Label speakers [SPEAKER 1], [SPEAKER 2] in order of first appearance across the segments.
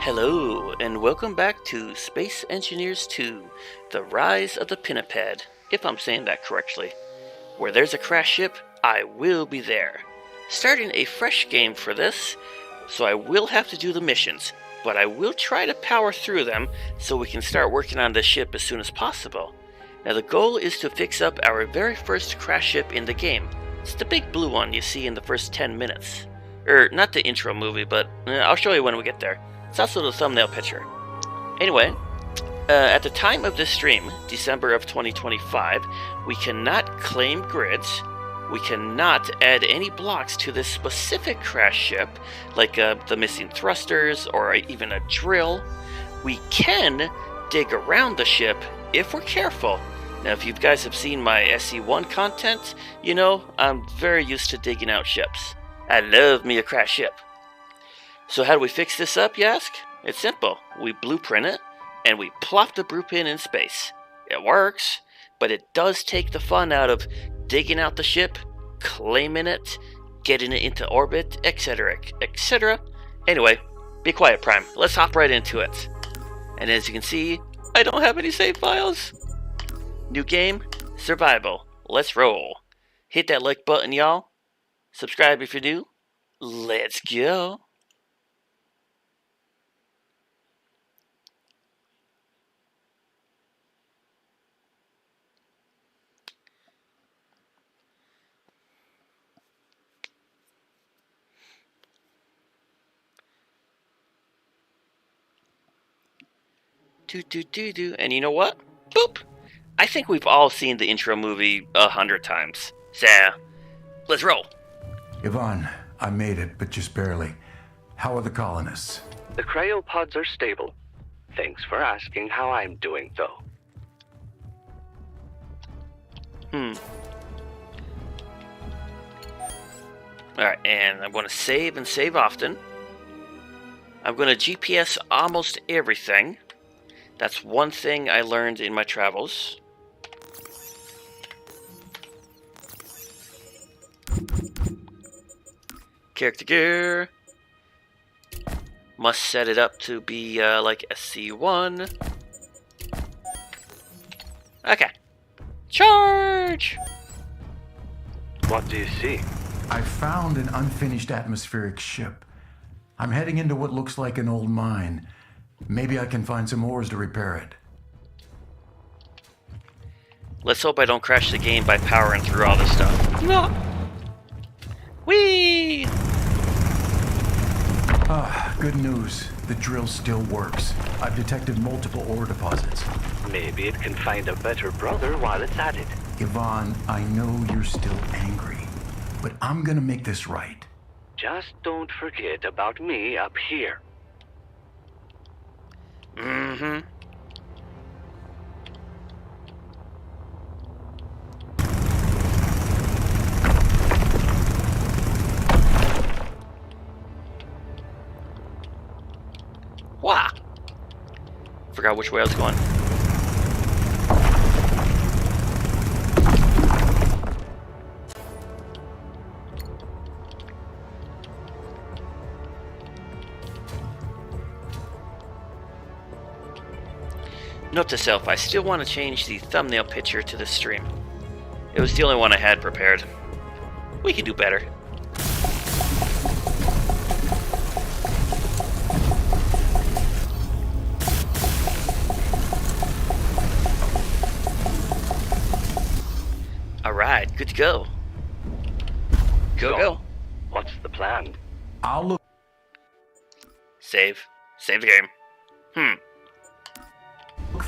[SPEAKER 1] Hello, and welcome back to Space Engineers 2, The Rise of the Pinniped, if I'm saying that correctly. Where there's a crash ship, I will be there. Starting a fresh game for this, so I will have to do the missions, but I will try to power through them so we can start working on this ship as soon as possible. Now the goal is to fix up our very first crash ship in the game. It's the big blue one you see in the first 10 minutes. Not the intro movie, but I'll show you when we get there. It's also the thumbnail picture. Anyway, at the time of this stream, December of 2025, we cannot claim grids, we cannot add any blocks to this specific crash ship, like the missing thrusters or even a drill. We can dig around the ship if we're careful. Now, if you guys have seen my SC1 content, you know I'm very used to digging out ships. I love me a crash ship. So how do we fix this up, you ask? It's simple. We blueprint it, and we plop the blueprint in space. It works, but it does take the fun out of digging out the ship, claiming it, getting it into orbit, etc., etc. Anyway, be quiet, Prime. Let's hop right into it. And as you can see, I don't have any save files. New game, survival. Let's roll. Hit that like button, y'all. Subscribe if you're new. Let's go. And you know what? Boop! I think we've all seen the intro movie 100 times. So, let's roll.
[SPEAKER 2] Yvonne, I made it, but just barely. How are the colonists?
[SPEAKER 3] The cryopods are stable. Thanks for asking how I'm doing, though.
[SPEAKER 1] Alright, and I'm going to save and save often. I'm going to GPS almost everything. That's one thing I learned in my travels. Character gear. Must set it up to be like SC1. Okay. Charge!
[SPEAKER 3] What do you see?
[SPEAKER 2] I found an unfinished atmospheric ship. I'm heading into what looks like an old mine. Maybe I can find some ores to repair it.
[SPEAKER 1] Let's hope I don't crash the game by powering through all this stuff. No! Whee!
[SPEAKER 2] Good news. The drill still works. I've detected multiple ore deposits.
[SPEAKER 3] Maybe it can find a better brother while it's at it.
[SPEAKER 2] Yvonne, I know you're still angry, but I'm gonna make this right.
[SPEAKER 3] Just don't forget about me up here.
[SPEAKER 1] Mm-hmm. Wow. Forgot which way I was going. Note to self, I still want to change the thumbnail picture to this stream. It was the only one I had prepared. We can do better. Alright, good to go. Go.
[SPEAKER 3] What's the plan?
[SPEAKER 2] I'll look
[SPEAKER 1] Save. Save the game.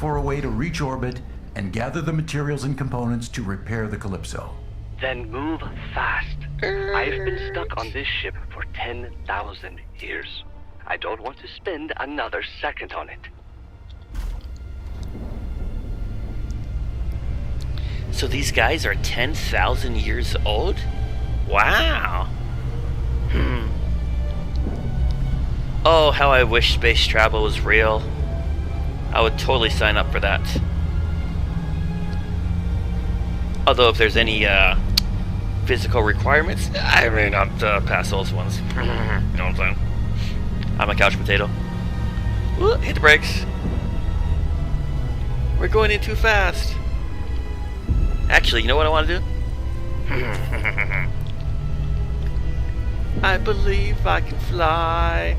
[SPEAKER 2] for a way to reach orbit and gather the materials and components to repair the Calypso.
[SPEAKER 3] Then move fast. I've been stuck on this ship for 10,000 years. I don't want to spend another second on it.
[SPEAKER 1] So these guys are 10,000 years old? Wow. Oh, how I wish space travel was real. I would totally sign up for that. Although if there's any physical requirements, I may not pass those ones. You know what I'm saying? I'm a couch potato. Ooh, hit the brakes. We're going in too fast. Actually, you know what I want to do? I believe I can fly.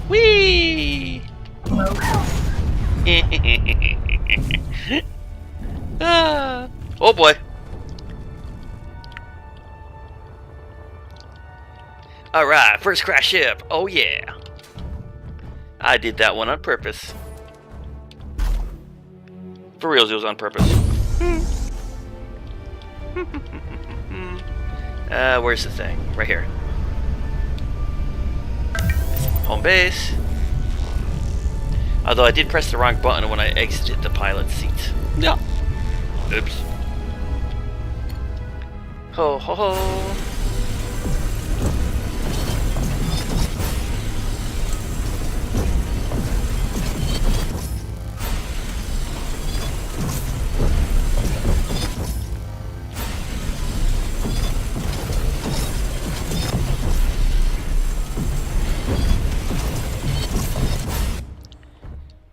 [SPEAKER 1] Whee! Ah. Oh boy. Alright, first crash ship. Oh yeah. I did that one on purpose. For reals, it was on purpose. Where's the thing? Right here. Home base. Although I did press the wrong button when I exited the pilot seat. No. Oops. Ho ho ho.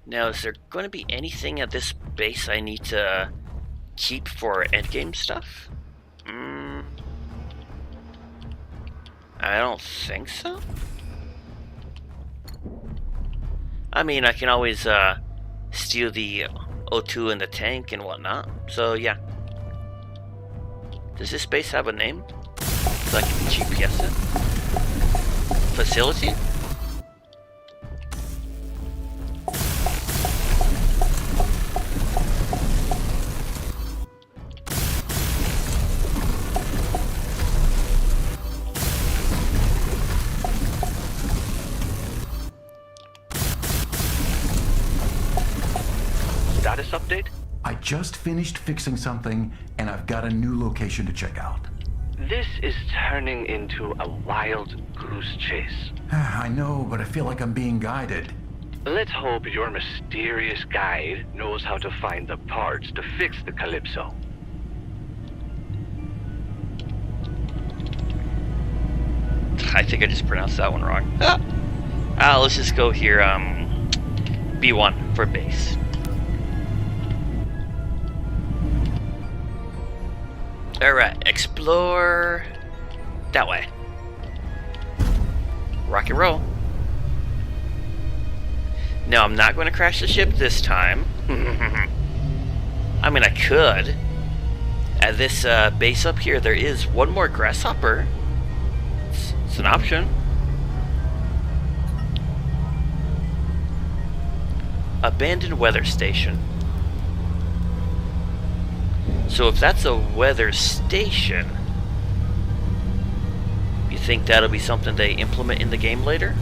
[SPEAKER 1] Now, is there going to be anything at this base I need to keep for endgame stuff? I don't think so. I mean, I can always steal the O2 in the tank and whatnot. So, yeah. Does this base have a name? So I can GPS it? Facility?
[SPEAKER 3] Status update?
[SPEAKER 2] I just finished fixing something, and I've got a new location to check out.
[SPEAKER 3] This is turning into a wild goose chase.
[SPEAKER 2] I know, but I feel like I'm being guided.
[SPEAKER 3] Let's hope your mysterious guide knows how to find the parts to fix the Calypso.
[SPEAKER 1] I think I just pronounced that one wrong. Let's just go here, B1 for base. Alright, explore that way. Rock and roll. No, I'm not going to crash the ship this time. I mean, I could. At this base up here, there is one more grasshopper. It's an option. Abandoned weather station. So if that's a weather station, you think that'll be something they implement in the game later?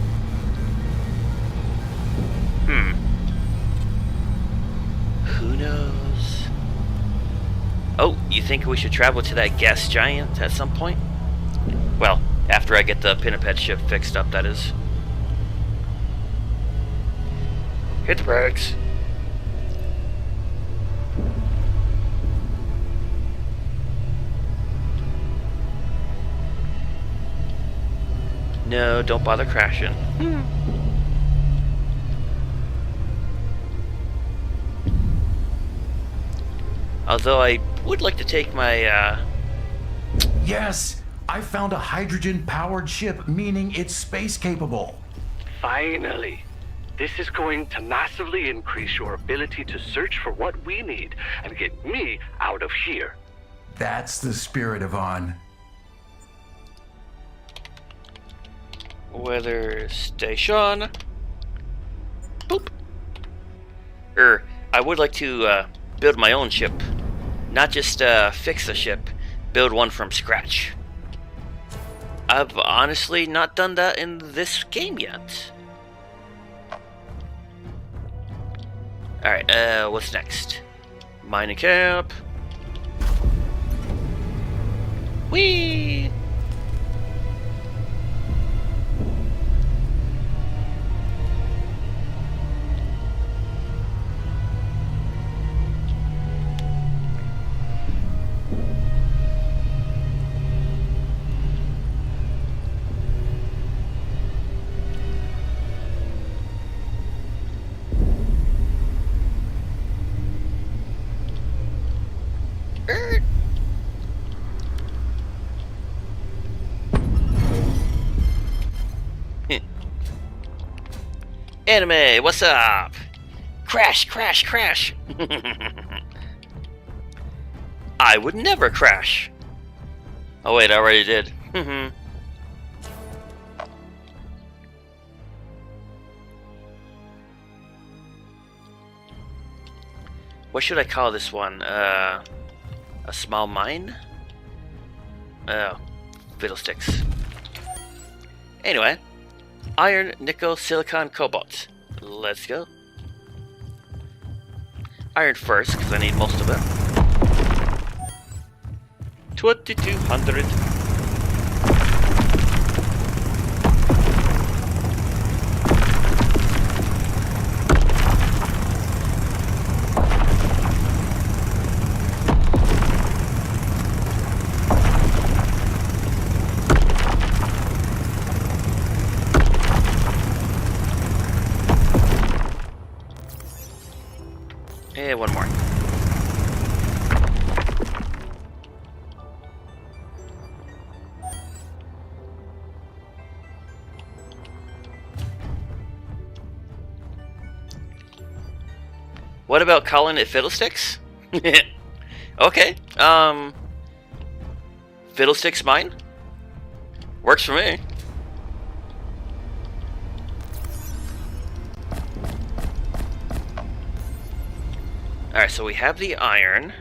[SPEAKER 1] Who knows? Oh, you think we should travel to that gas giant at some point? Well, after I get the Pinniped ship fixed up, that is. Hit the brakes. No, don't bother crashing. Although I would like to take my,
[SPEAKER 2] Yes! I found a hydrogen-powered ship, meaning it's space-capable.
[SPEAKER 3] Finally. This is going to massively increase your ability to search for what we need and get me out of here.
[SPEAKER 2] That's the spirit, Yvonne.
[SPEAKER 1] weather station. Boop. I would like to build my own ship. Not just fix a ship, build one from scratch. I've honestly not done that in this game yet. Alright, what's next? Mining camp. Whee! Anime, what's up? Crash, crash, crash. I would never crash. Oh wait, I already did. What should I call this one? A small mine? Oh, fiddlesticks. Anyway, iron, nickel, silicon, cobalt. Let's go. Iron first, because I need most of it. 2200. One more. What about calling it fiddlesticks? Okay. Fiddlesticks mine? Works for me. Alright, so we have the iron.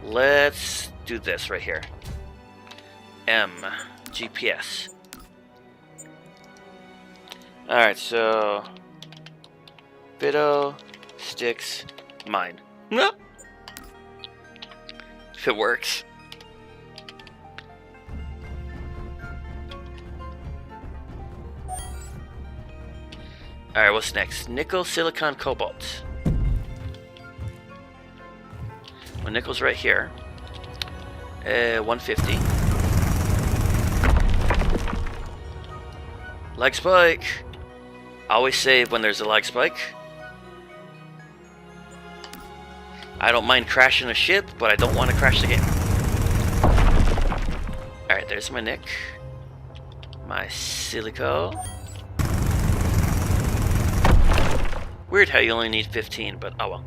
[SPEAKER 1] Let's do this right here. M. GPS. Alright, so... Fiddlesticks mine. No. If it works. Alright, what's next? Nickel, silicon, cobalt. Well, nickel's right here. 150. Lag spike. Always save when there's a lag spike. I don't mind crashing a ship, but I don't want to crash the game. Alright, there's my nick. My silico. Weird how you only need 15, but oh well.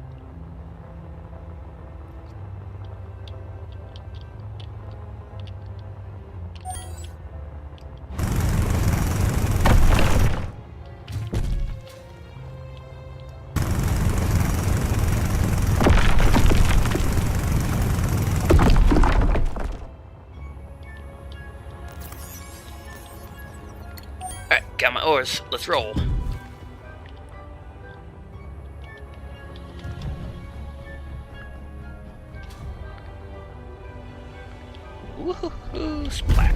[SPEAKER 1] Got my oars. Let's roll. Woohoo! Splat.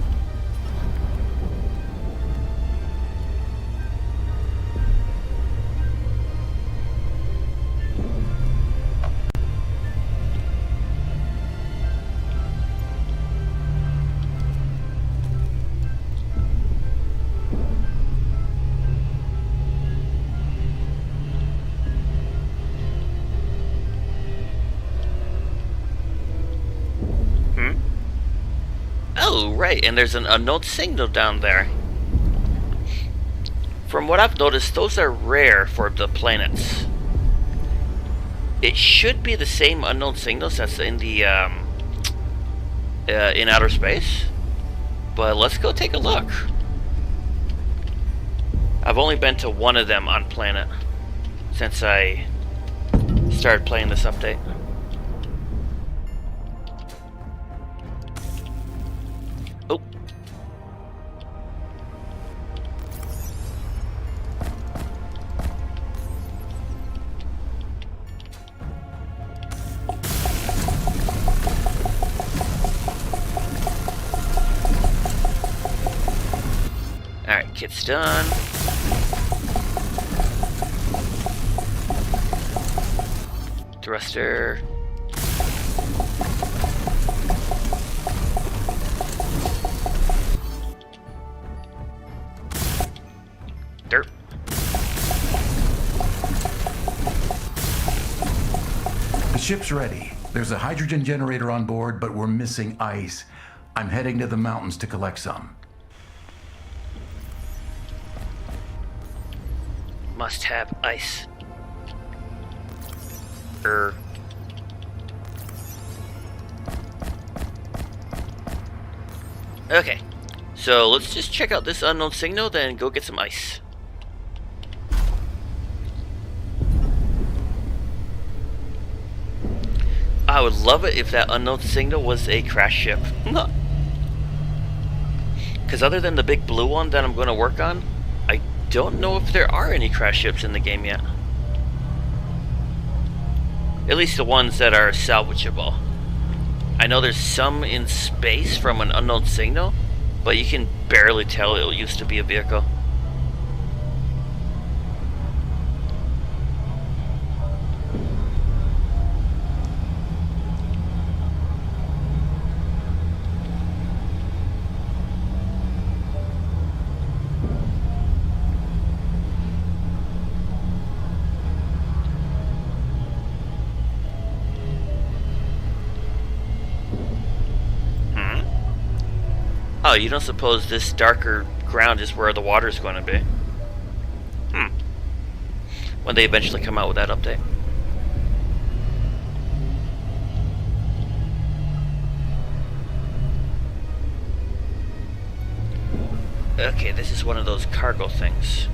[SPEAKER 1] Oh, right, and there's an unknown signal down there. From what I've noticed, those are rare for the planets. It should be the same unknown signals that's in the in outer space. But let's go take a look. I've only been to one of them on planet since I started playing this update. Oh. Alright, kit's done. Thruster. Dirt.
[SPEAKER 2] The ship's ready. There's a hydrogen generator on board, but we're missing ice. I'm heading to the mountains to collect some.
[SPEAKER 1] Must have ice. Okay, so let's just check out this unknown signal, then go get some ice. I would love it if that unknown signal was a crash ship. Because other than the big blue one that I'm going to work on, I don't know if there are any crash ships in the game yet. At least the ones that are salvageable. I know there's some in space from an unknown signal, but you can barely tell it used to be a vehicle. Oh, you don't suppose this darker ground is where the water's going to be? When they eventually come out with that update. Okay, this is one of those cargo things.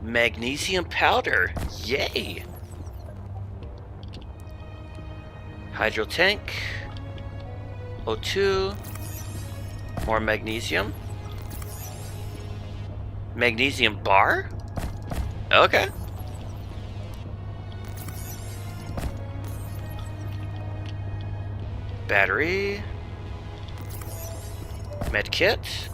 [SPEAKER 1] Magnesium powder. Yay! Hydro tank. O2. More magnesium. Magnesium bar? Okay. Battery. Medkit.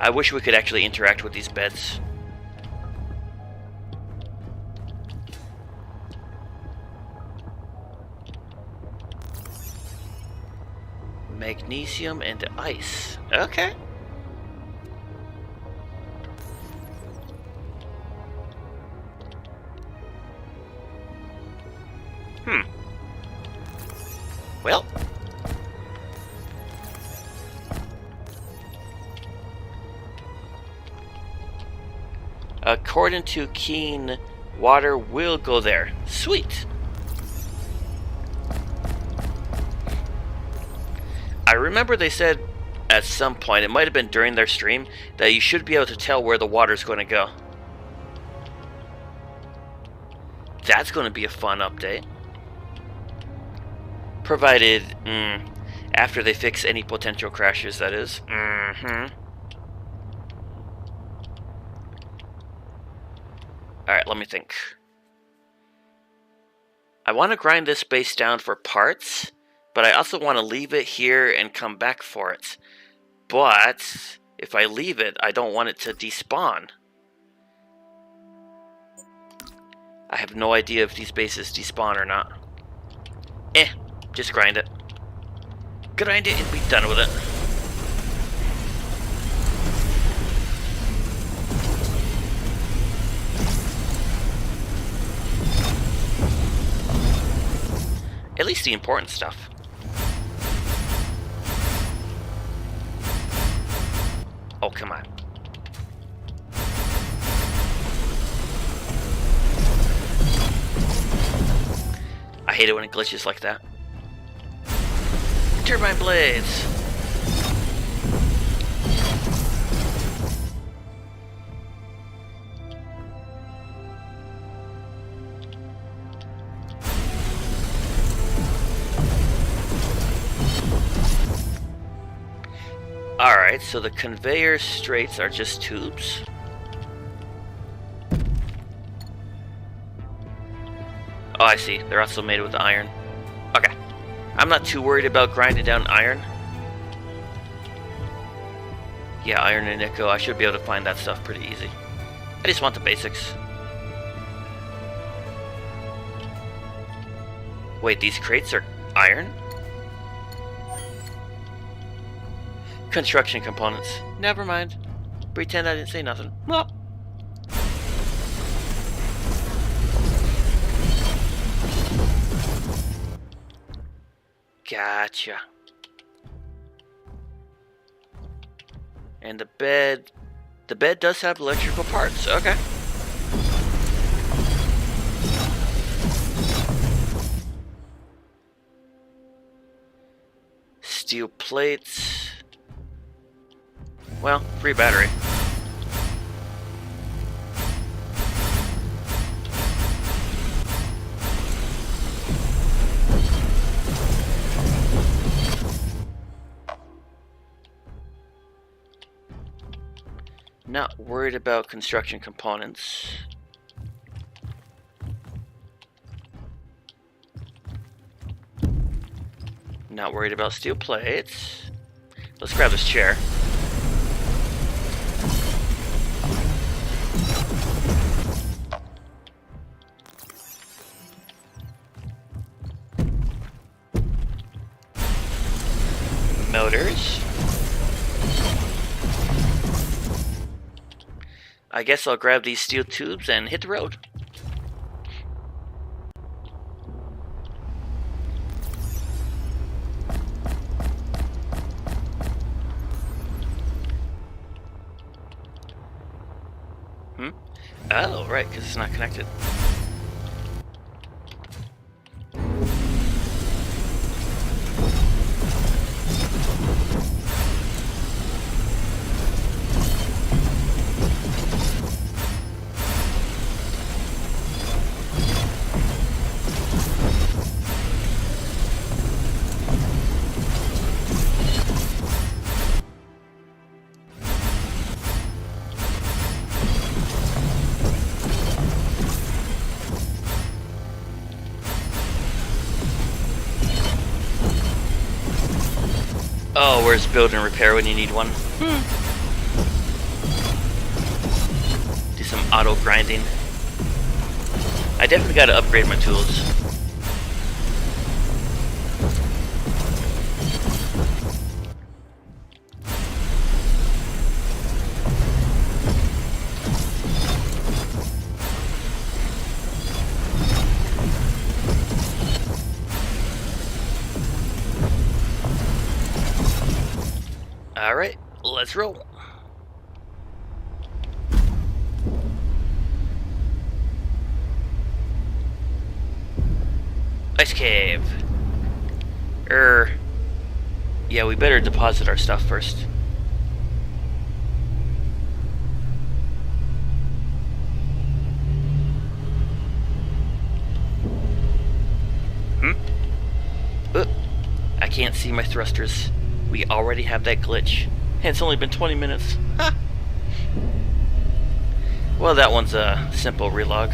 [SPEAKER 1] I wish we could actually interact with these beds. Magnesium and ice. Okay. Well. According to Keen, water will go there. Sweet. I remember they said at some point, it might have been during their stream, that you should be able to tell where the water's going to go. That's going to be a fun update. Provided, after they fix any potential crashes, that is. Alright, let me think. I want to grind this base down for parts, but I also want to leave it here and come back for it. But if I leave it, I don't want it to despawn. I have no idea if these bases despawn or not. Just grind it. Grind it and be done with it. At least the important stuff. Oh, come on. I hate it when it glitches like that. Turbine blades! Alright, so the conveyor straights are just tubes. Oh, I see. They're also made with iron. Okay. I'm not too worried about grinding down iron. Yeah, iron and nickel. I should be able to find that stuff pretty easy. I just want the basics. Wait, these crates are iron? Construction components. Never mind. Pretend I didn't say nothing. Well. Gotcha. And the bed does have electrical parts. Okay. Steel plates. Well, free battery. Not worried about construction components. Not worried about steel plates. Let's grab this chair. Motors. I guess I'll grab these steel tubes and hit the road. Oh, right, because it's not connected. Oh, where's build and repair when you need one? Do some auto grinding. I definitely gotta upgrade my tools. Alright, let's roll. Ice cave. Yeah, we better deposit our stuff first. I can't see my thrusters. We already have that glitch. And it's only been 20 minutes. Ha! Well, that one's a simple relog.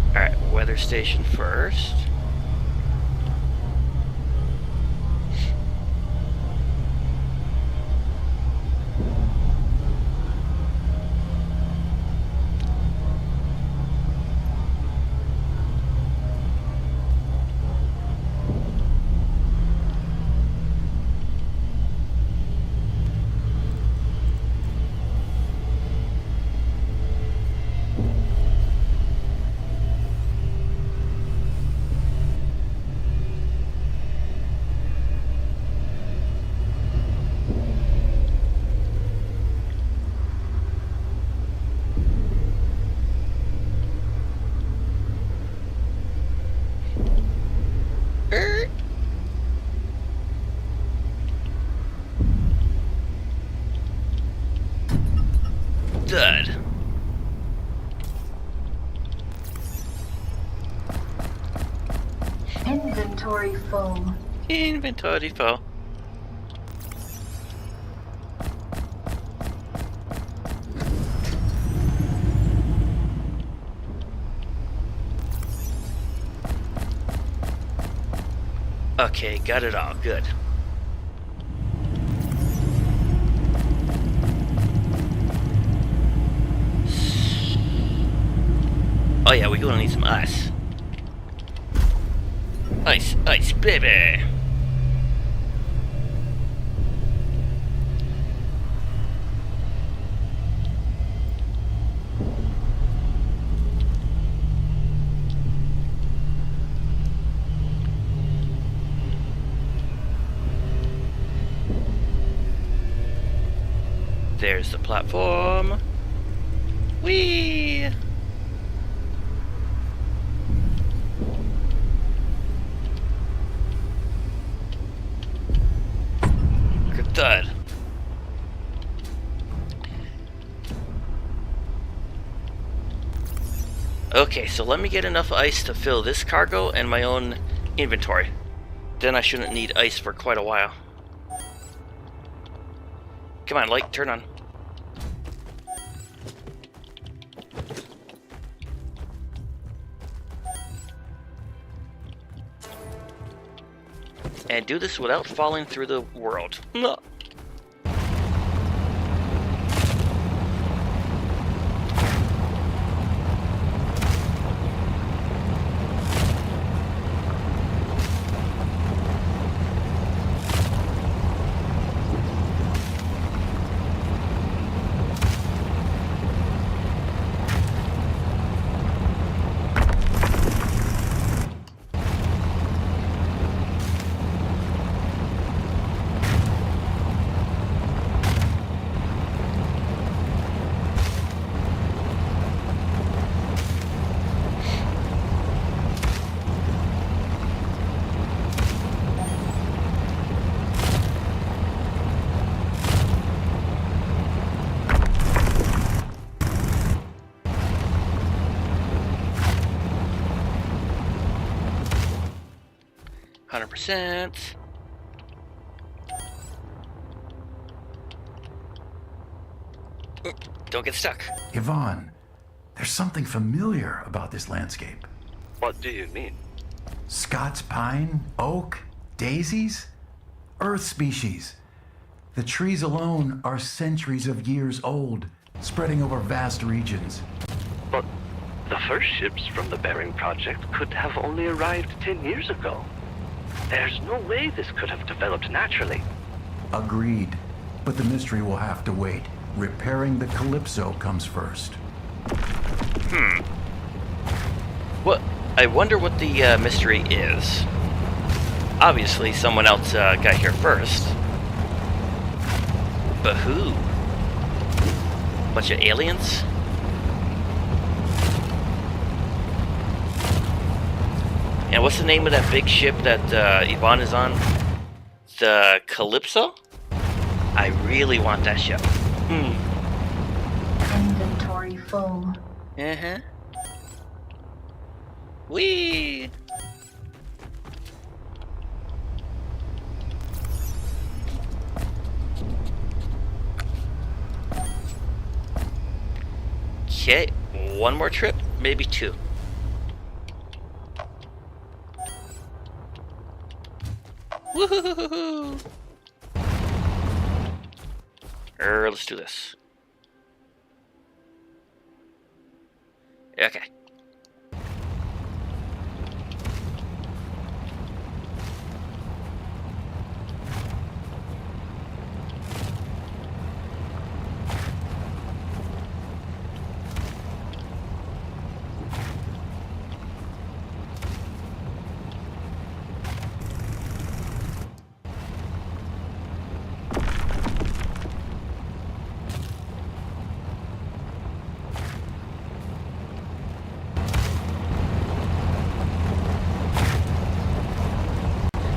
[SPEAKER 1] Alright, weather station first. Dud.
[SPEAKER 4] Inventory full.
[SPEAKER 1] Inventory full. Okay, got it all. Good. Oh yeah, we're gonna need some ice. Ice, ice, baby! There's the platform. Whee! Good thud. Okay, so let me get enough ice to fill this cargo and my own inventory. Then I shouldn't need ice for quite a while. Come on, light, turn on. And do this without falling through the world. 100%. Don't get stuck.
[SPEAKER 2] Yvonne, there's something familiar about this landscape.
[SPEAKER 3] What do you mean?
[SPEAKER 2] Scots pine, oak, daisies? Earth species. The trees alone are centuries of years old, spreading over vast regions.
[SPEAKER 3] But the first ships from the Bering Project could have only arrived 10 years ago. There's no way this could have developed naturally.
[SPEAKER 2] Agreed. But the mystery will have to wait. Repairing the Calypso comes first.
[SPEAKER 1] What? I wonder what the mystery is. Obviously, someone else got here first. But who? Bunch of aliens? And what's the name of that big ship that Yvonne is on? The Calypso? I really want that ship.
[SPEAKER 4] Inventory full.
[SPEAKER 1] Uh-huh. Whee! Okay, one more trip, maybe two. Woohoo! Let's do this. Okay.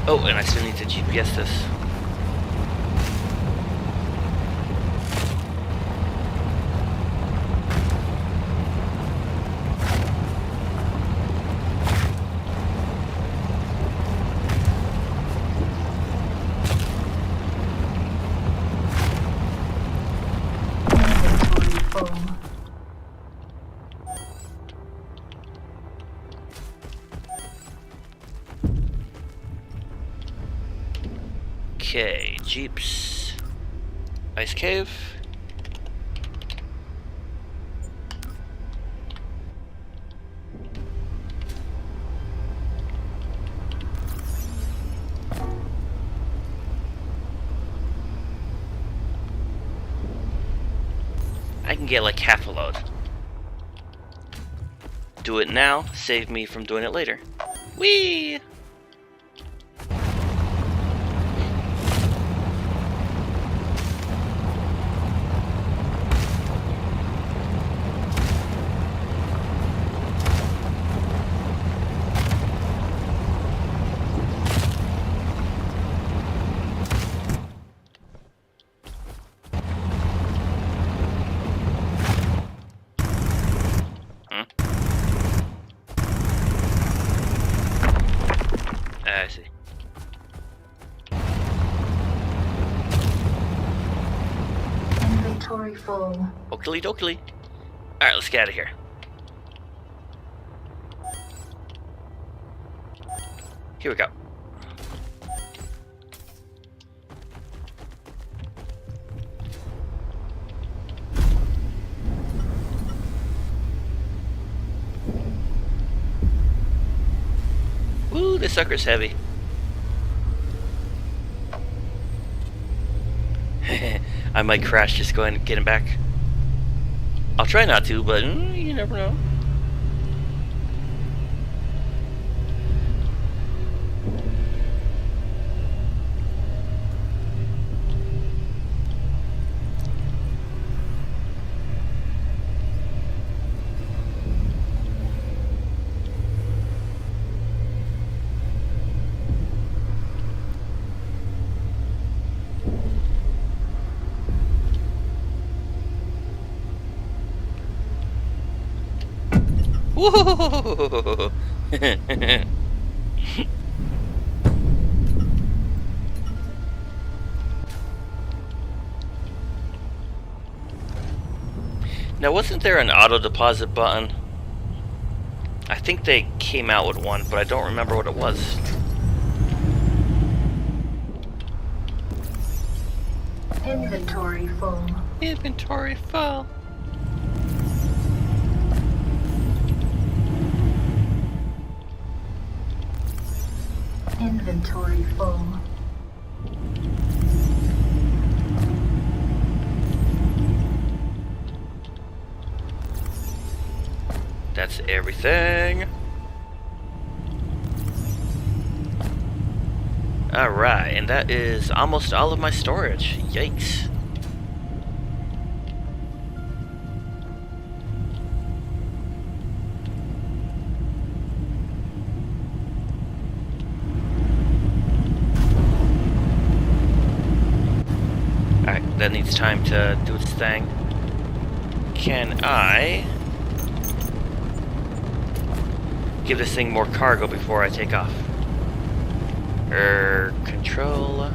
[SPEAKER 1] Oh, and I still need to GPS this.
[SPEAKER 4] Inventory full.
[SPEAKER 1] Okay, jeeps. Ice cave. I can get like half a load. Do it now, save me from doing it later. Whee! I see.
[SPEAKER 4] Inventory full.
[SPEAKER 1] Oakley dokily. Alright, let's get out of here. Here we go. Ooh, this sucker's heavy. I might crash just going and getting back. I'll try not to, but you never know. Whoa! Now, wasn't there an auto deposit button? I think they came out with one, but I don't remember what it was.
[SPEAKER 4] Inventory full.
[SPEAKER 1] Inventory full.
[SPEAKER 4] Inventory full.
[SPEAKER 1] That's everything. Alright, and that is almost all of my storage. Yikes. Alright, that needs time to do its thing. Can I give this thing more cargo before I take off? Control.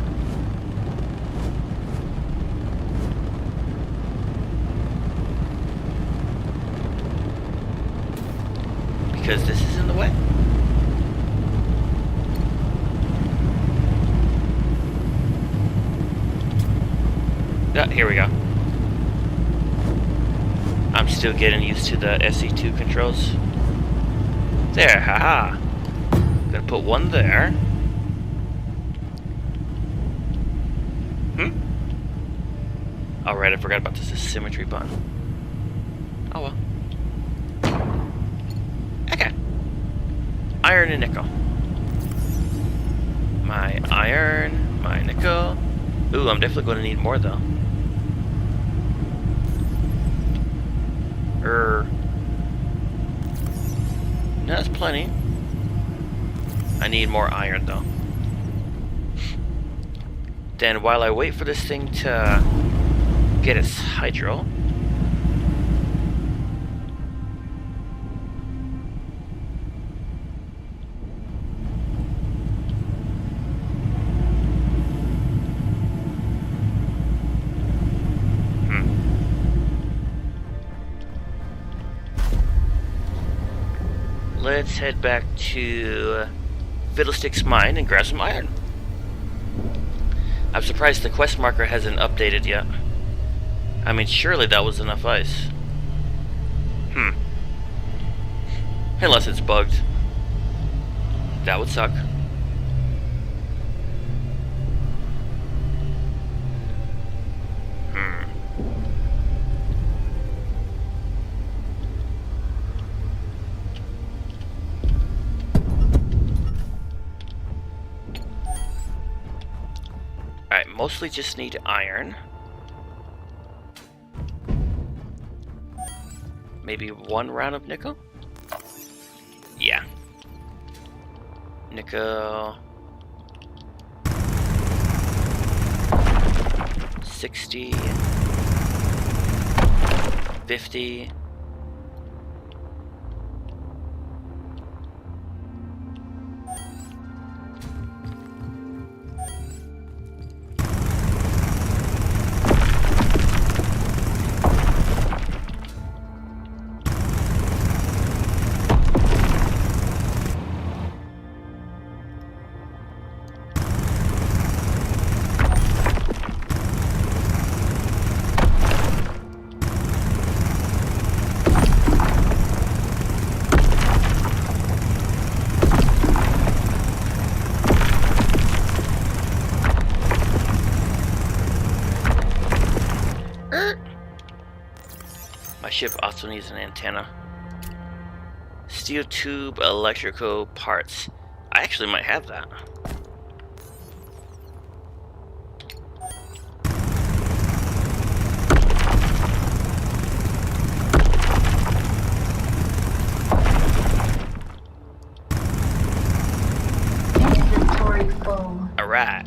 [SPEAKER 1] Because this is in the way. Ah, here we go. I'm still getting used to the SE2 controls. There, haha. Gonna put one there. Alright, I forgot about this symmetry button. Oh well. Okay. Iron and nickel. My iron, my nickel. Ooh, I'm definitely going to need more though. No, that's plenty. I need more iron though. Then while I wait for this thing to get its hydro, let's head back to Fiddlestick's mine and grab some iron. I'm surprised the quest marker hasn't updated yet. I mean, surely that was enough ice. Unless it's bugged. That would suck. mostly just need iron. Maybe 1 round of nickel? Yeah. Nickel. 60. 50. My ship also needs an antenna. Steel tube, electrical parts. I actually might have that.
[SPEAKER 4] Inventory full.
[SPEAKER 1] Alright.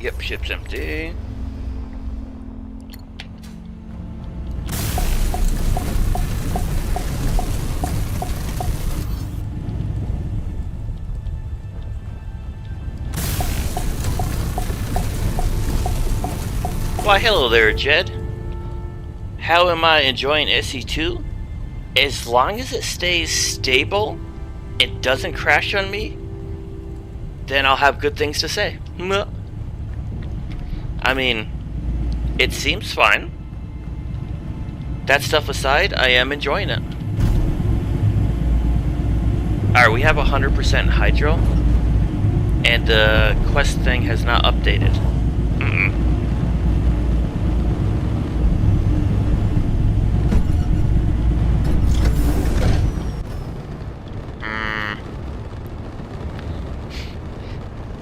[SPEAKER 1] Yep, ship's empty. Why, hello there, Jed. How am I enjoying SE2? As long as it stays stable, it doesn't crash on me, then I'll have good things to say. I mean, it seems fine. That stuff aside, I am enjoying it. Alright, we have 100% hydro, and the quest thing has not updated.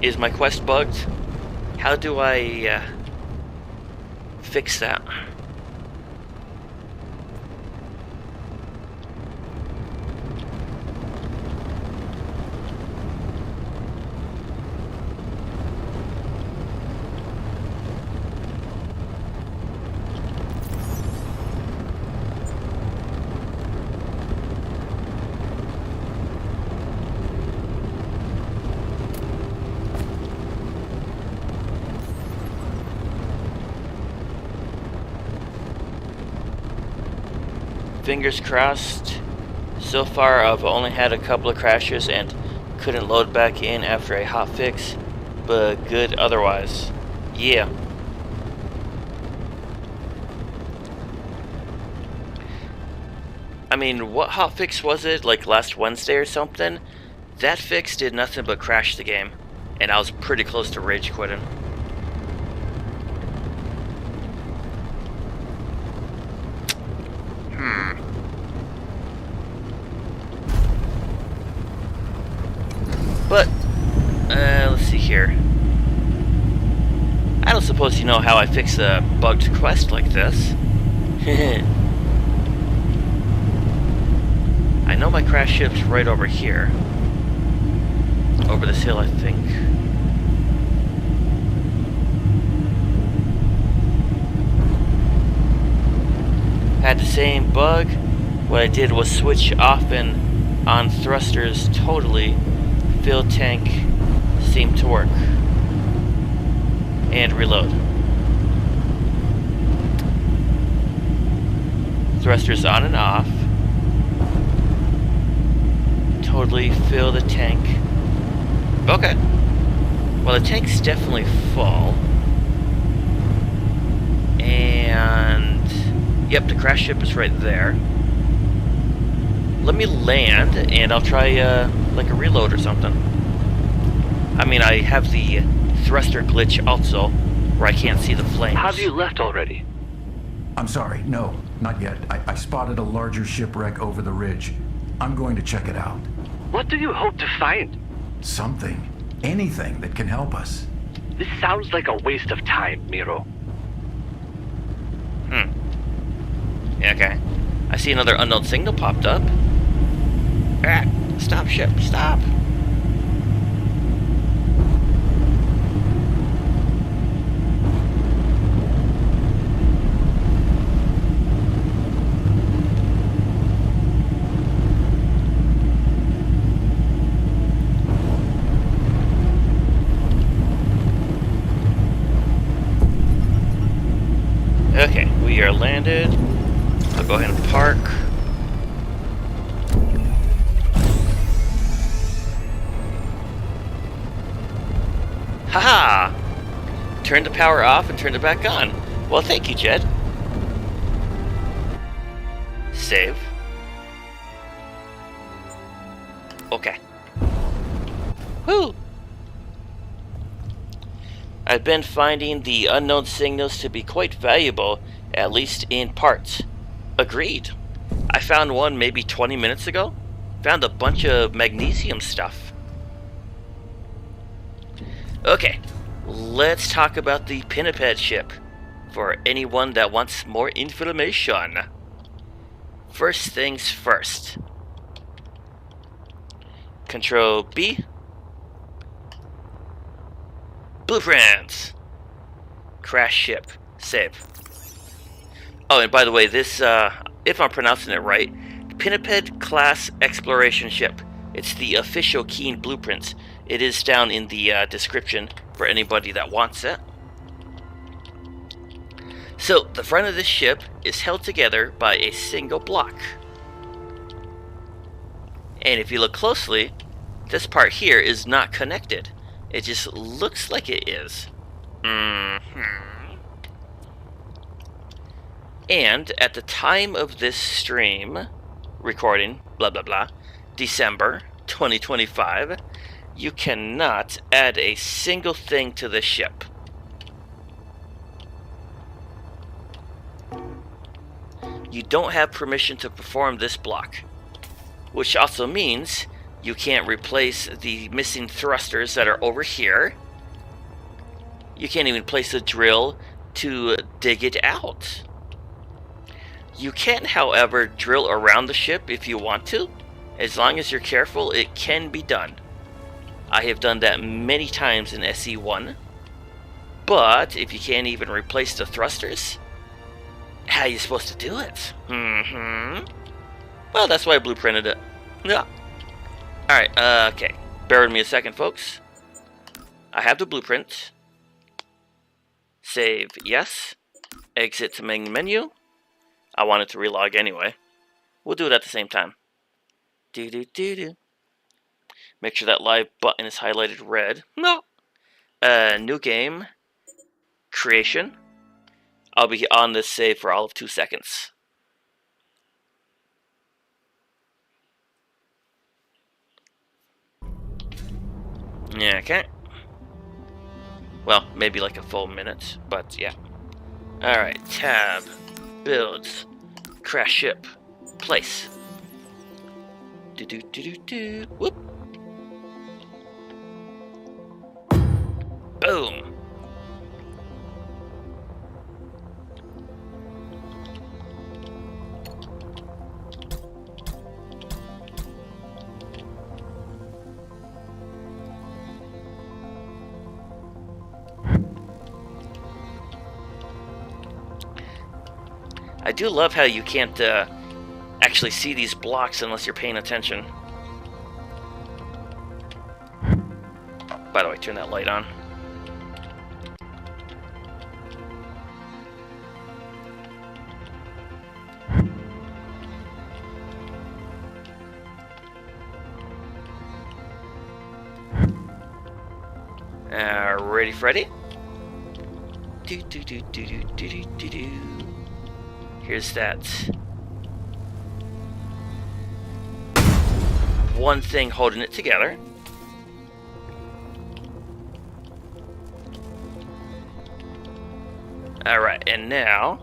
[SPEAKER 1] Is my quest bugged? How do I fix that? Fingers crossed. So far I've only had a couple of crashes and couldn't load back in after a hotfix, but good otherwise. Yeah. I mean, what hotfix was it, like last Wednesday or something? That fix did nothing but crash the game, and I was pretty close to rage quitting. But, let's see here. I don't suppose you know how I fix a bugged quest like this. I know my crash ship's right over here. Over this hill, I think. Had the same bug. What I did was switch off and on thrusters totally. Fill tank seem to work. And reload. Thrusters on and off. Totally fill the tank. Okay. Well, the tank's definitely full. And... yep, the crash ship is right there. Let me land, and I'll try, like a reload or something. I mean, I have the thruster glitch also, where I can't see the flames.
[SPEAKER 3] Have you left already?
[SPEAKER 2] I'm sorry, no, not yet. I spotted a larger shipwreck over the ridge. I'm going to check it out.
[SPEAKER 3] What do you hope to find?
[SPEAKER 2] Something. Anything that can help us.
[SPEAKER 3] This sounds like a waste of time, Miro.
[SPEAKER 1] Yeah, okay. I see another unknown signal popped up. Ah, stop ship, stop. Okay, we are landed. I'll go ahead and park. Haha! Turned the power off and turned it back on. Well, thank you, Jed. Save. Okay. Woo! I've been finding the unknown signals to be quite valuable, at least in parts. Agreed. I found one maybe 20 minutes ago. Found a bunch of magnesium stuff. Okay, let's talk about the Pinniped ship, for anyone that wants more information. First things first. Control B. Blueprints. Crash ship. Save. Oh, and by the way, this, if I'm pronouncing it right, Pinniped class exploration ship. It's the official Keen blueprints. It is down in the description for anybody that wants it. So, the front of this ship is held together by a single block. And if you look closely, this part here is not connected. It just looks like it is. And at the time of this stream, recording, blah blah blah, December 2025, you cannot add a single thing to this ship. You don't have permission to perform this block, which also means you can't replace the missing thrusters that are over here. You can't even place a drill to dig it out. You can, however, drill around the ship if you want to. As long as you're careful, it can be done. I have done that many times in SE1. But if you can't even replace the thrusters, how are you supposed to do it? Well, that's why I blueprinted it. Yeah. Alright, okay. Bear with me a second, folks. I have the blueprint. Save, yes. Exit to main menu. I wanted to relog anyway. We'll do it at the same time. Make sure that live button is highlighted red. No. New game. Creation. I'll be on this save for all of 2 seconds. Yeah, okay. Well, maybe like a full minute, but yeah. Alright, tab. Builds. Crash ship. Place. Whoop. Boom. I do love how you can't actually see these blocks unless you're paying attention. By the way, turn that light on. Ready, Freddy? Do do do do do do do do. Here's that one thing holding it together. Alright, and now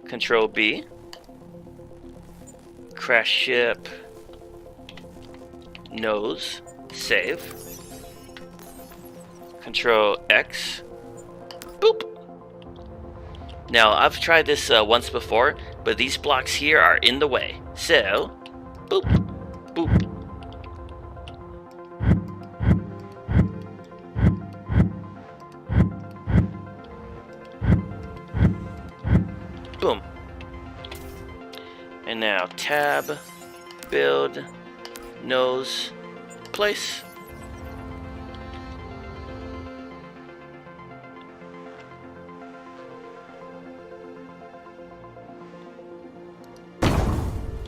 [SPEAKER 1] Control B. Crash ship. Nose. Save. Control X. Boop. Now, I've tried this once before, but these blocks here are in the way. So, boop, boop. Boom. And now tab, build, nose, place.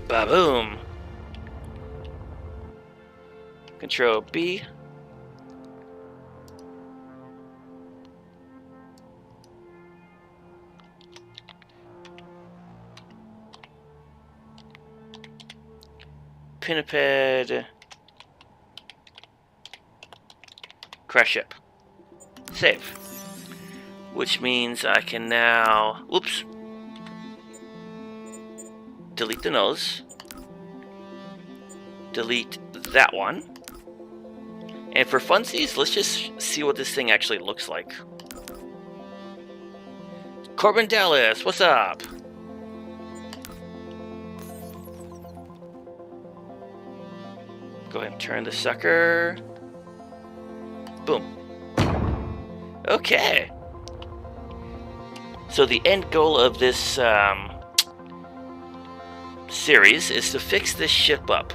[SPEAKER 1] Ba-boom. Control B. Pinniped. Crash ship. Save. Which means I can now... Whoops. Delete the nose. Delete that one. And for funsies, let's just see what this thing actually looks like. Corbin Dallas, what's up? Go ahead and turn the sucker. Boom. Okay. So the end goal of this series is to fix this ship up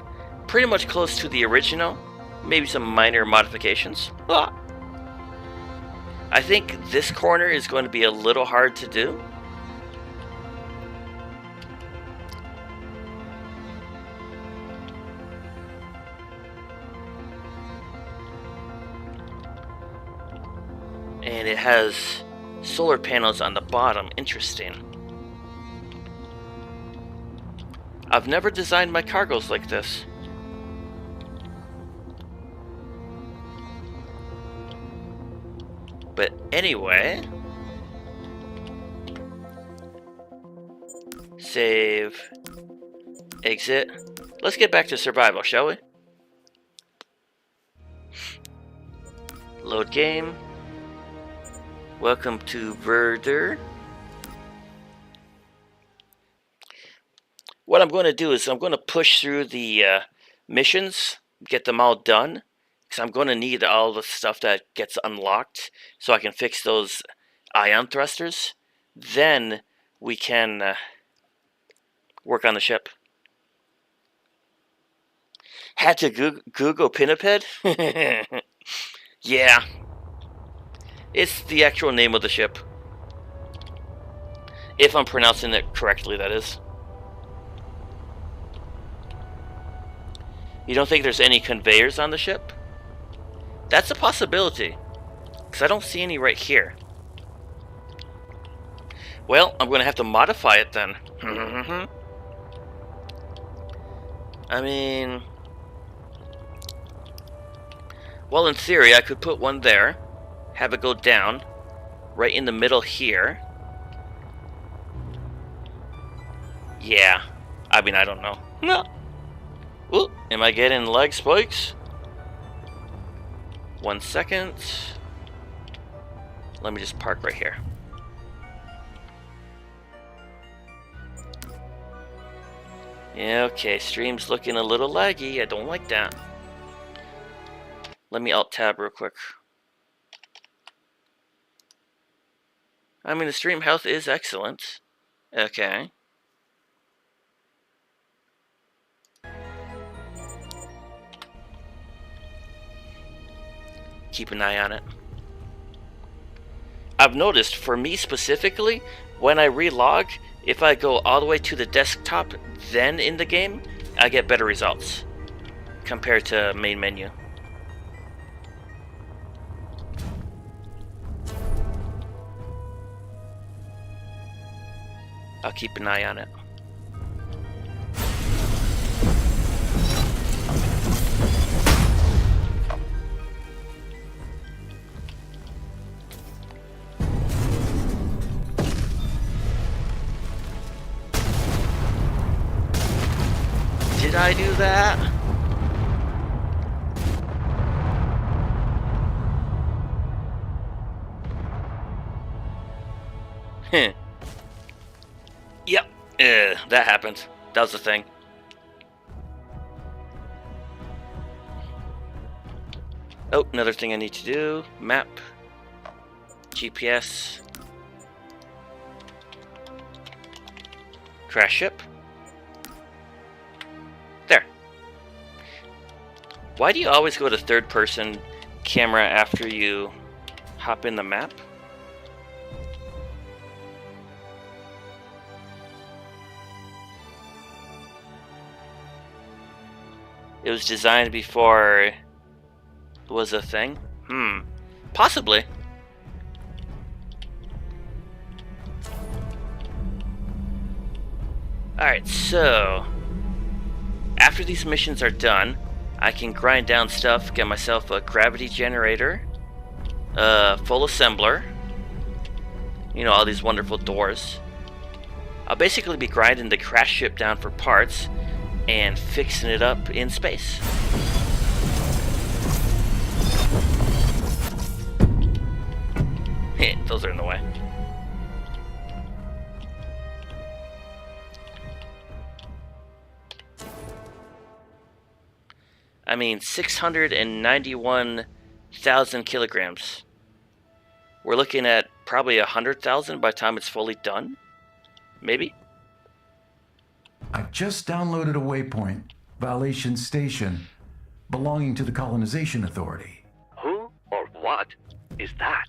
[SPEAKER 1] pretty much close to the original, maybe some minor modifications. Ah. I think this corner is going to be a little hard to do. And it has solar panels on the bottom. Interesting. I've never designed my cargoes like this. But anyway, save, exit. Let's get back to survival, shall we? Load game. Welcome to Verdure. What I'm going to do is I'm going to push through the missions, get them all done, because I'm going to need all the stuff that gets unlocked so I can fix those ion thrusters. Then we can work on the ship. Had to Google Pinniped? Yeah. It's the actual name of the ship. If I'm pronouncing it correctly, that is. You don't think there's any conveyors on the ship? That's a possibility, because I don't see any right here. Well, I'm going to have to modify it then. I mean... Well, in theory, I could put one there, have it go down, right in the middle here. Yeah. I mean, I don't know. No. Ooh, am I getting leg spikes? 1 second. Let me just park right here. Yeah, okay, stream's looking a little laggy. I don't like that. Let me alt-tab real quick. I mean, the stream health is excellent. Okay. keep an eye on it. I've noticed, for me specifically, when I relog, if I go all the way to the desktop, then in the game, I get better results compared to main menu. I'll keep an eye on it. Did I do that? Yep, that happened. That was the thing. Oh, another thing I need to do. Map. GPS. Crash ship. There. Why do you always go to third person camera after you hop in the map? It was designed before it was a thing? Possibly. Alright, so after these missions are done, I can grind down stuff, get myself a gravity generator, full assembler, you know, all these wonderful doors. I'll basically be grinding the crash ship down for parts and fixing it up in space. Those are in the way. I mean, 691,000 kilograms. We're looking at probably 100,000 by the time it's fully done. Maybe?
[SPEAKER 2] I've just downloaded a waypoint, Violation Station, belonging to the Colonization Authority.
[SPEAKER 3] Who or what is that?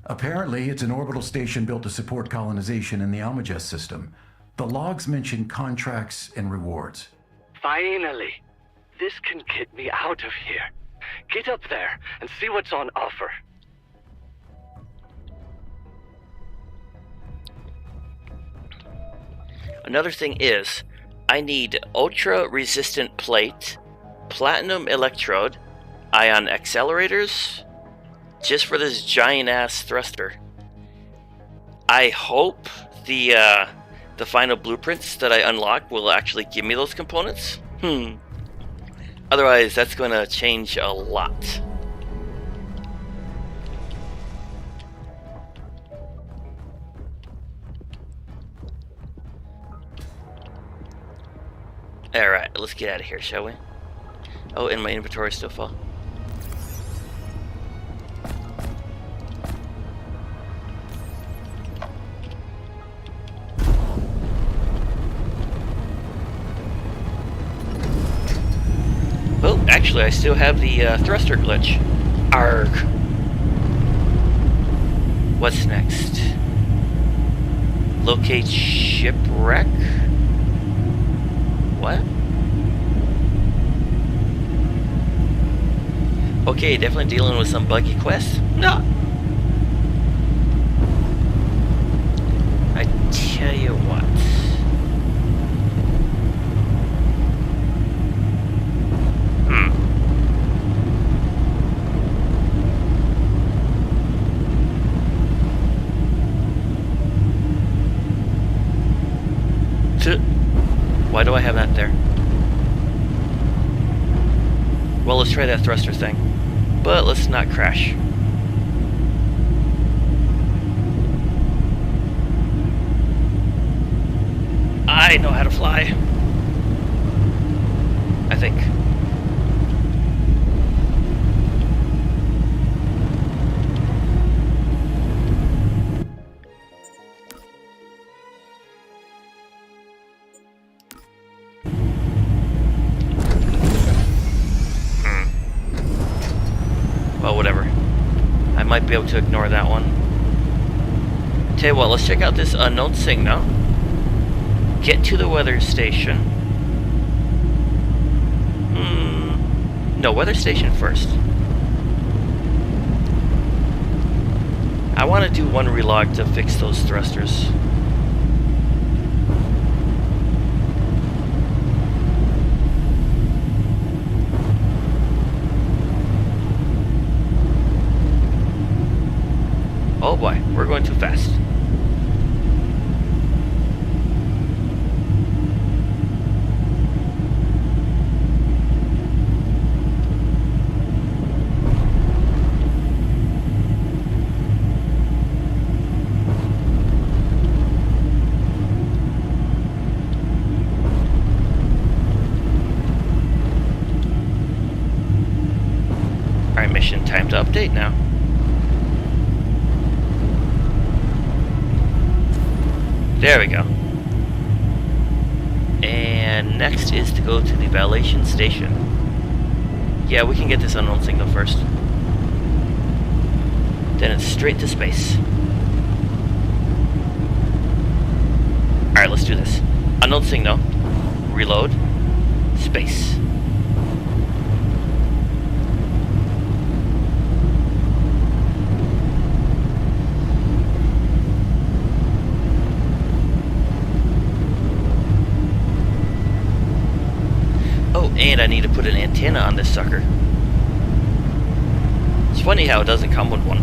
[SPEAKER 2] Apparently, it's an orbital station built to support colonization in the Almagest system. The logs mention contracts and rewards.
[SPEAKER 3] Finally! This can get me out of here. Get up there and see what's on offer.
[SPEAKER 1] Another thing is, I need ultra-resistant plate, platinum electrode, ion accelerators, just for this giant-ass thruster. I hope the final blueprints that I unlock will actually give me those components. Otherwise, that's going to change a lot. Alright, let's get out of here, shall we? Oh, and my inventory is still full. Oh, actually, I still have the thruster glitch. Arg. What's next? Locate shipwreck? What? Okay, definitely dealing with some buggy quests. No. I tell you what. Why do I have that there? Well, let's try that thruster thing. But let's not crash. I know how to fly. I think. Well, whatever. might be able to ignore that one. Tell you what, let's check out this unknown signal. Get to the weather station. No, weather station first. I want to do one relog to fix those thrusters. Oh boy, we're going too fast. Alright, mission time to update now. There we go. And next is to go to the validation station. Yeah, we can get this unknown signal first. Then it's straight to space. Alright, let's do this. Unknown signal. Reload. Space. And I need to put an antenna on this sucker. It's funny how it doesn't come with one.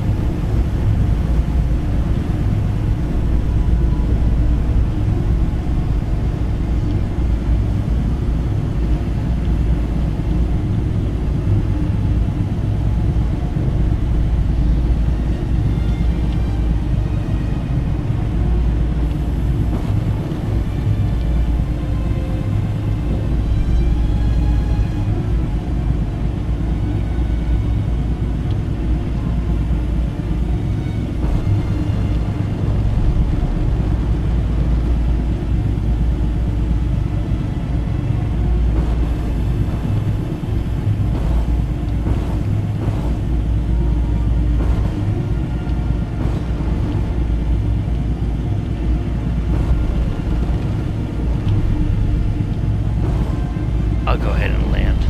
[SPEAKER 1] I'll go ahead and land.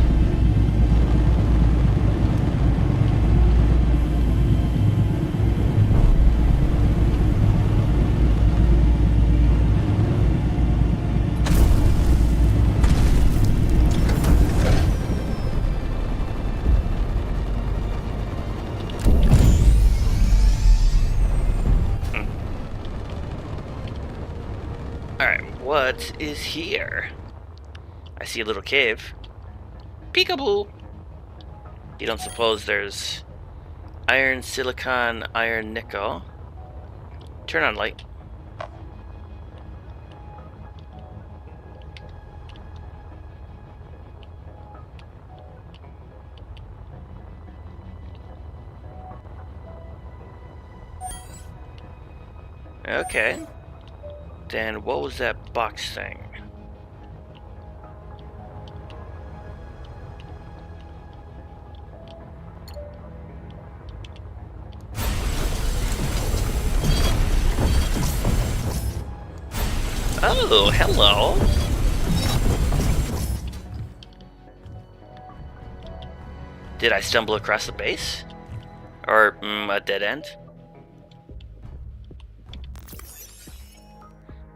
[SPEAKER 1] Alright, what is here? I see a little cave. Peekaboo! You don't suppose there's iron, silicon, iron, nickel. Turn on light. Okay. Then what was that box thing? Oh, hello. Did I stumble across the base? Or a dead end?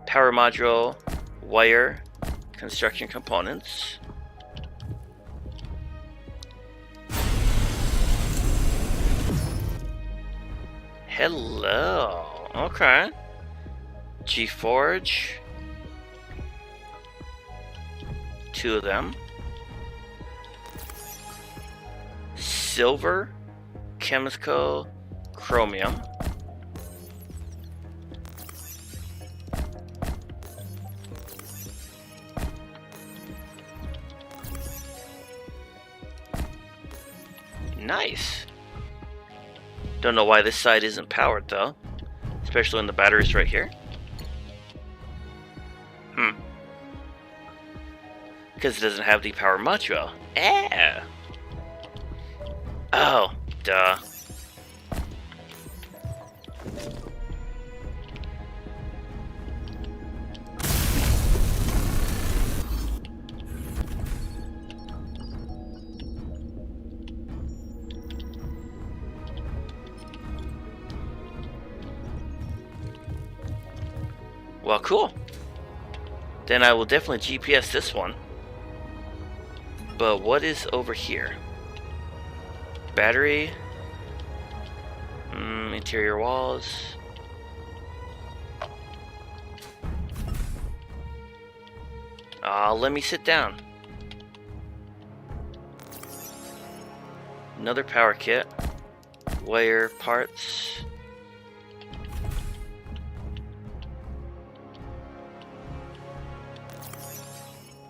[SPEAKER 1] Power module, wire, construction components. Hello. Okay. G-Forge. 2 of them. Silver, chemical, chromium. Nice. Don't know why this side isn't powered though, especially when the battery's right here. Because it doesn't have the power module. Oh, duh. Well, cool. Then I will definitely GPS this one. But what is over here? Battery. Interior walls. Let me sit down. Another power kit. Wire parts.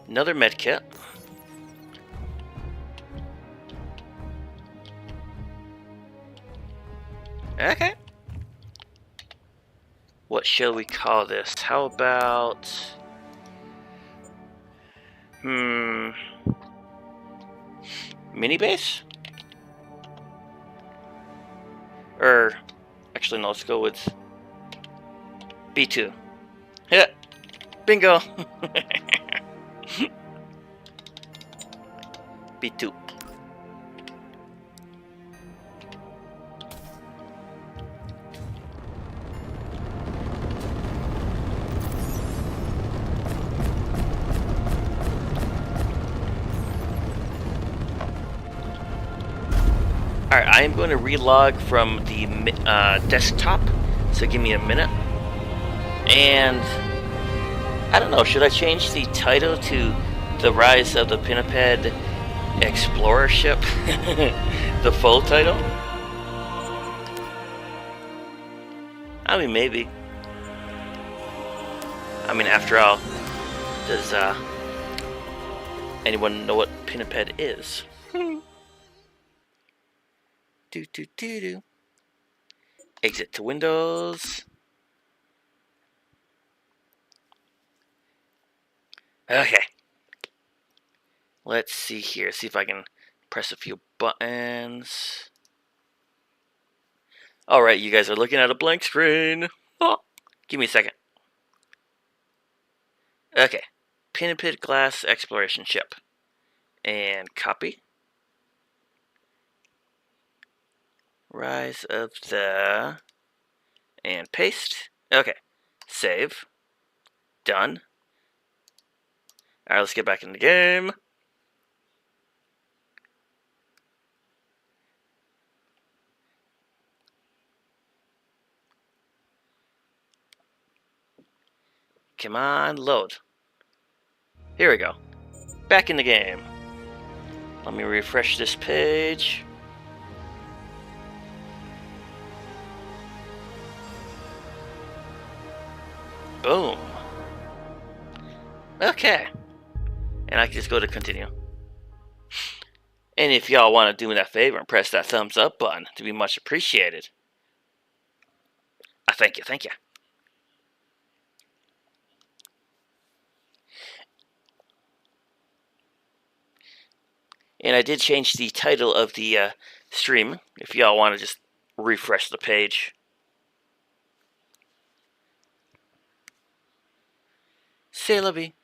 [SPEAKER 1] Another med kit. Okay. What shall we call this? How about... Mini base? Or... Actually, no, let's go with... B2. Yeah. Bingo! B2. Alright, I am going to relog from the desktop, so give me a minute. And I don't know, should I change the title to The Rise of the Pinniped Explorer Ship? The full title? I mean, maybe. I mean, after all, does anyone know what Pinniped is? Do. Exit to Windows. Okay. Let's see here. See if I can press a few buttons. Alright, you guys are looking at a blank screen. Oh, give me a second. Okay. Pinniped Glass Exploration Ship. And copy. Rise of the... And paste. Okay. Save. Done. Alright, let's get back in the game. Come on, load. Here we go. Back in the game. Let me refresh this page. Boom. Okay. And I can just go to continue. And if y'all want to do me that favor and press that thumbs up button, to be much appreciated. Thank you, thank you. And I did change the title of the stream, if y'all want to just refresh the page. C'est la vie.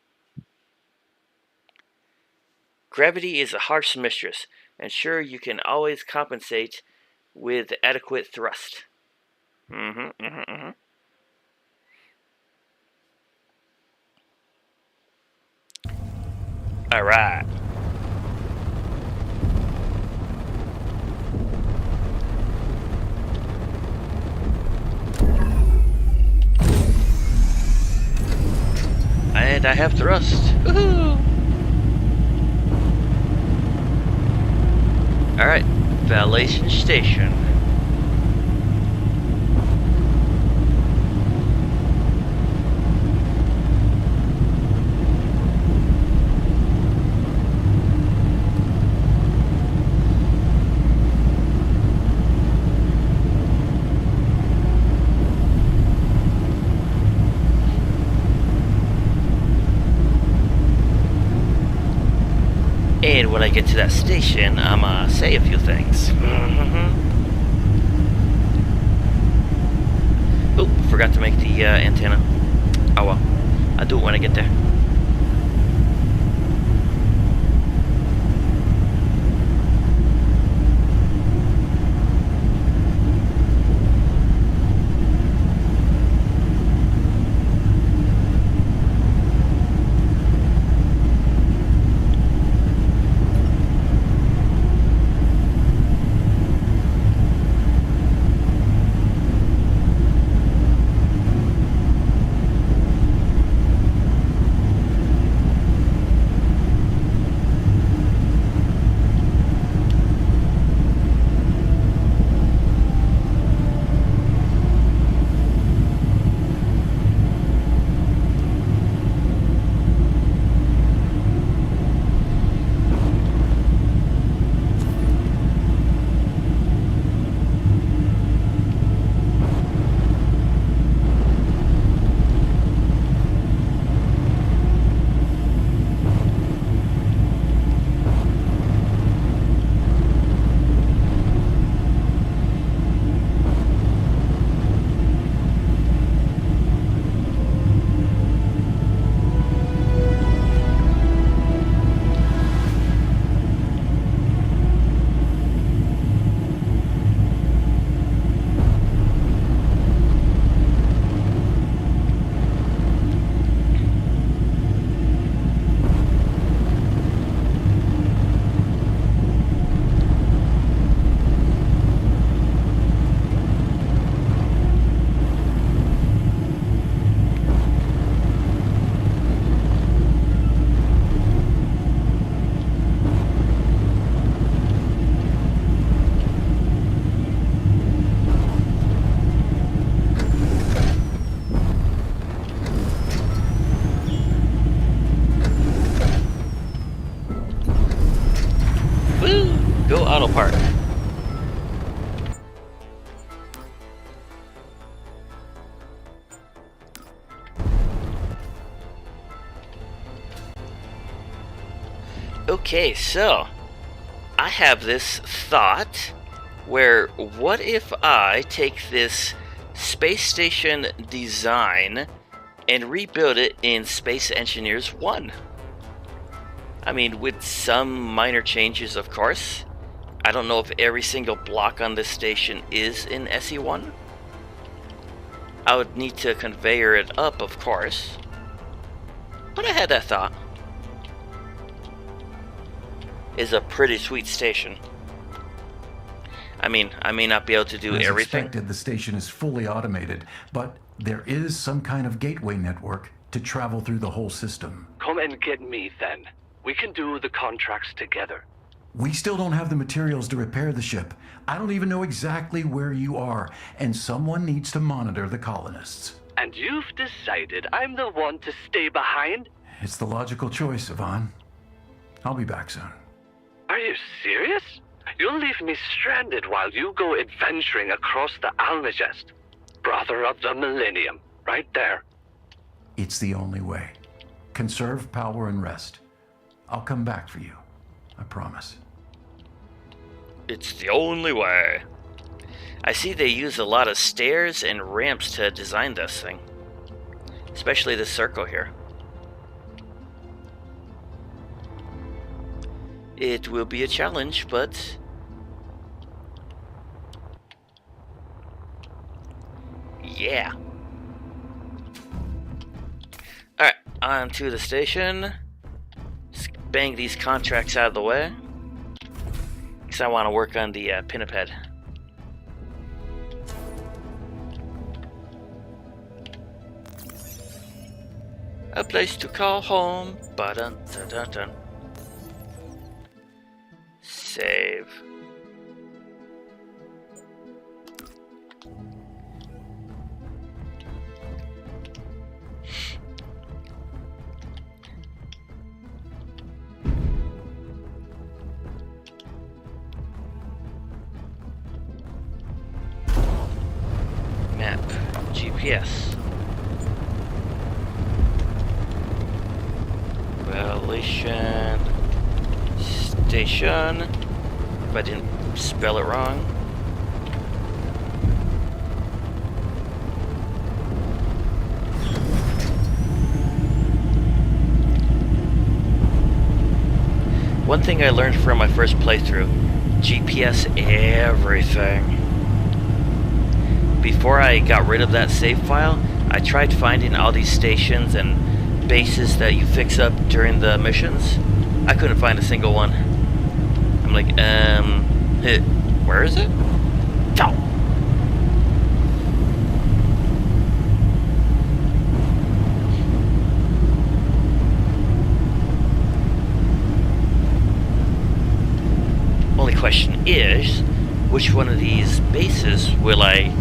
[SPEAKER 1] Gravity is a harsh mistress, and sure, you can always compensate with adequate thrust. Alright. And I have thrust. Woohoo! Alright, Validation Station. And when I get to that station, I'm gonna say a few things. Oh, forgot to make the antenna. Oh well, I'll do it when I get there. Okay, so I have this thought where what if I take this space station design and rebuild it in Space Engineers 1? I mean, with some minor changes, of course. I don't know if every single block on this station is in SE1. I would need to conveyor it up, of course. But I had that thought. It's a pretty sweet station. I mean, I may not be able to do
[SPEAKER 2] As
[SPEAKER 1] everything.
[SPEAKER 2] expected, the station is fully automated, but there is some kind of gateway network to travel through the whole system.
[SPEAKER 3] Come and get me then. We can do the contracts together.
[SPEAKER 2] We still don't have the materials to repair the ship. I don't even know exactly where you are, and someone needs to monitor the colonists.
[SPEAKER 3] And you've decided I'm the one to stay behind?
[SPEAKER 2] It's the logical choice, Yvonne. I'll be back soon.
[SPEAKER 3] Are you serious? You'll leave me stranded while you go adventuring across the Almagest. Brother of the Millennium, right there.
[SPEAKER 2] It's the only way. Conserve power and rest. I'll come back for you. I promise.
[SPEAKER 1] It's the only way. I see they use a lot of stairs and ramps to design this thing. Especially this circle here. It will be a challenge, but... yeah. Alright, on to the station. Let's bang these contracts out of the way. Because I want to work on the Pinniped. A place to call home. Ba-dun, dun, dun, dun. Save. Map. GPS. Relation. Station. If I didn't spell it wrong. One thing I learned from my first playthrough, GPS everything. Before I got rid of that save file, I tried finding all these stations and bases that you fix up during the missions. I couldn't find a single one. I'm like, where is it? Ciao. Only question is, which one of these bases will I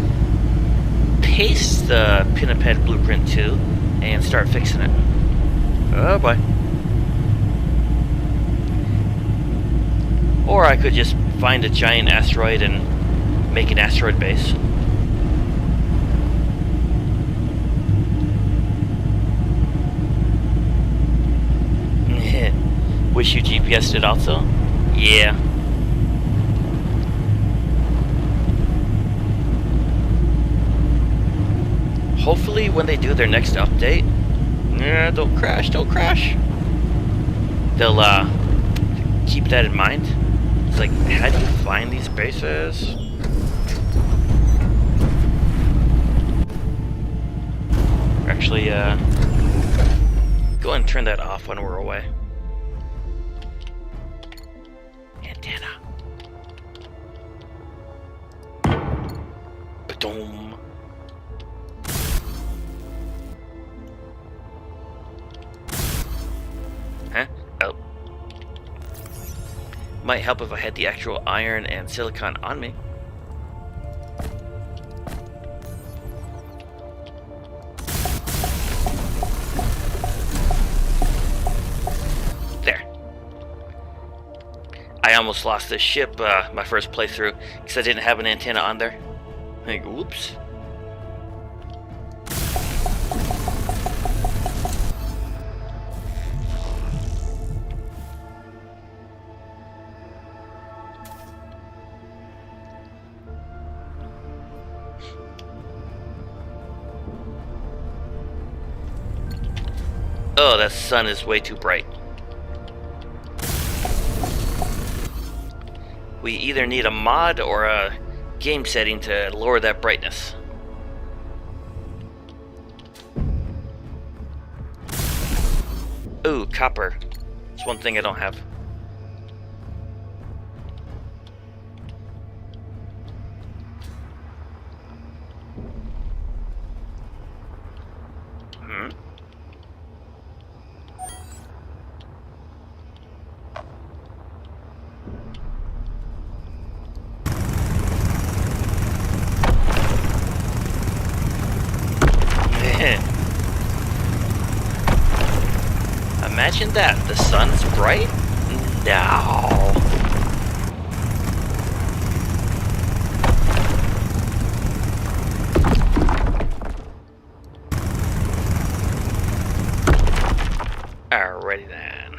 [SPEAKER 1] paste the Pinniped blueprint to and start fixing it? Oh boy. Or I could just find a giant asteroid and make an asteroid base. Wish you GPS'd it also? Yeah. Hopefully when they do their next update, don't crash, they'll keep that in mind. It's like, how do you find these bases? Actually, go ahead and turn that off when we're away. Antenna. Ba-dum. Huh? Oh. Might help if I had the actual iron and silicon on me. There. I almost lost this ship my first playthrough because I didn't have an antenna on there. Like, whoops. Oh, that sun is way too bright. We either need a mod or a game setting to lower that brightness. Ooh, copper. It's one thing I don't have. Imagine that, the sun's bright? No. Alrighty then.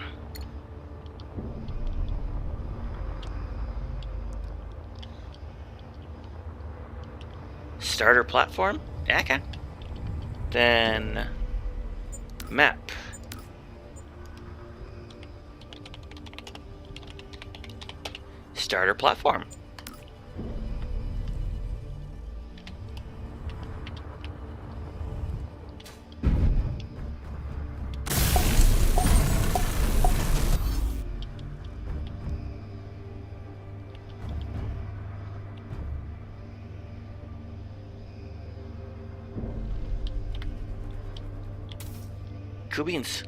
[SPEAKER 1] Starter platform? Yeah, okay. Then map. Starter platform. Cool beans.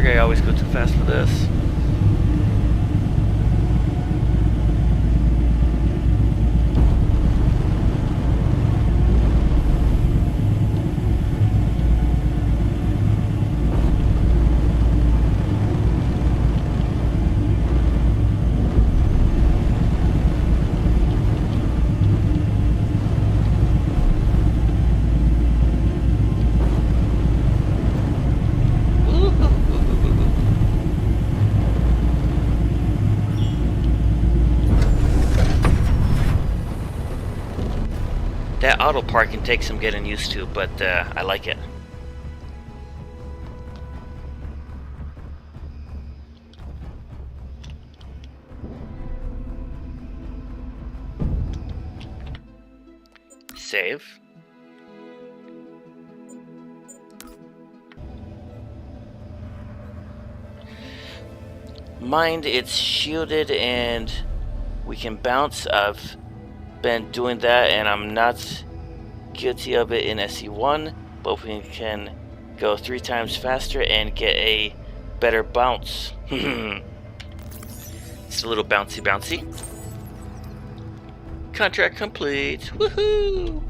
[SPEAKER 1] I always go too fast for this. That auto parking takes some getting used to, but I like it. Save. Mind, it's shielded and we can bounce. I've been doing that and I'm not guilty of it in SE1, but we can go 3 times faster and get a better bounce. It's a little bouncy bouncy. Contract complete. Woohoo!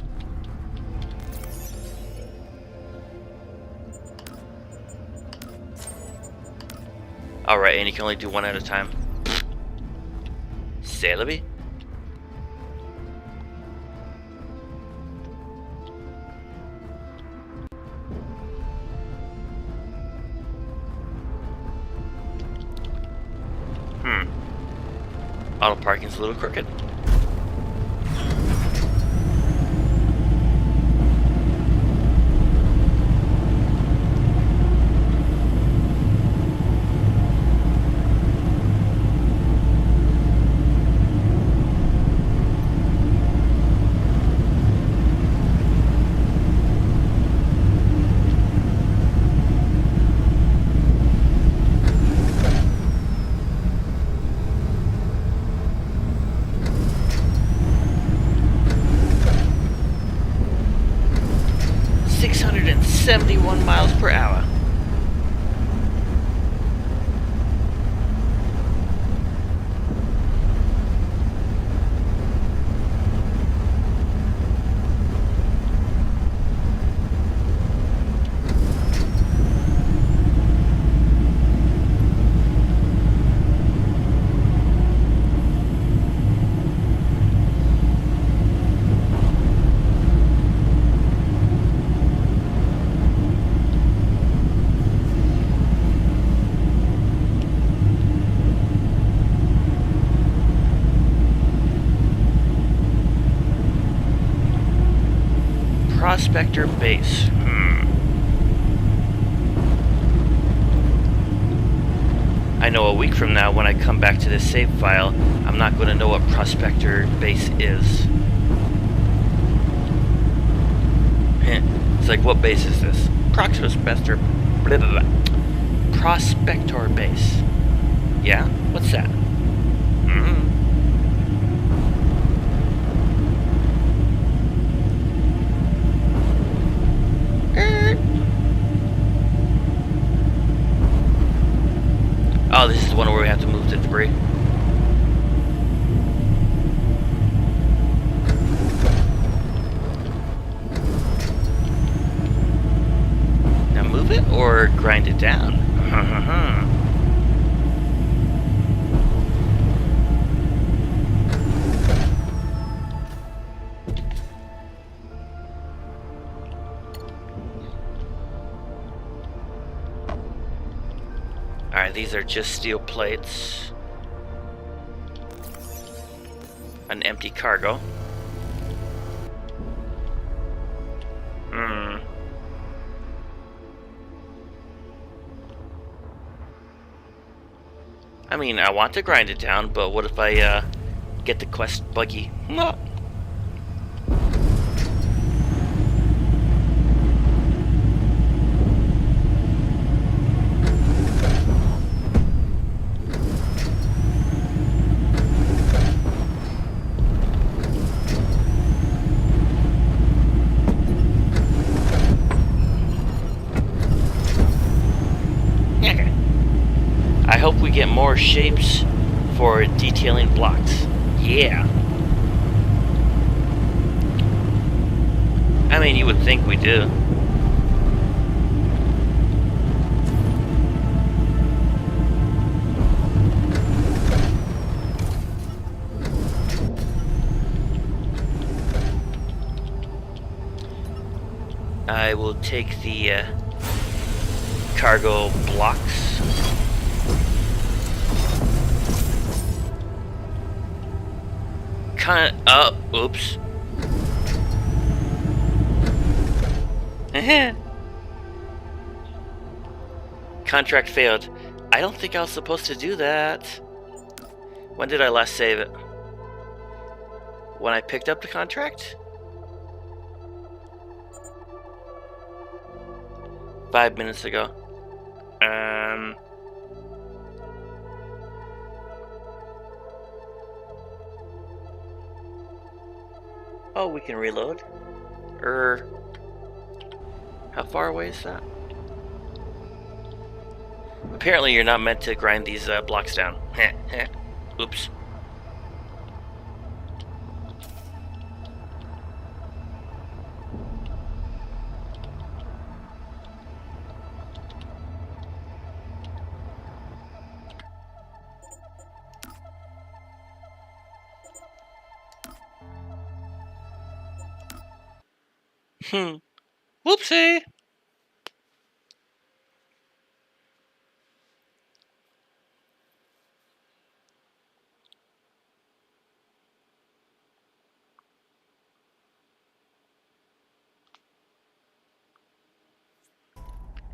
[SPEAKER 1] Alright, and you can only do 1 at a time. Celebi? Auto parking's a little crooked. 671 miles per hour. Prospector base. I know a week from now when I come back to this save file, I'm not going to know what Prospector base is. It's like, what base is this? Prospector. Blah, blah, blah. Prospector base. Yeah? What's that? Oh, this is the one where we have to move the debris. Now move it or grind it down. Alright, these are just steel plates. An empty cargo. I mean, I want to grind it down, but what if I get the quest buggy? No. I hope we get more shapes for detailing blocks. Yeah. I mean, you would think we do. I will take the cargo blocks. Oops. Contract failed. I don't think I was supposed to do that. When did I last save it? When I picked up the contract? 5 minutes ago. Oh, we can reload. How far away is that? Apparently you're not meant to grind these blocks down. Oops. Whoopsie!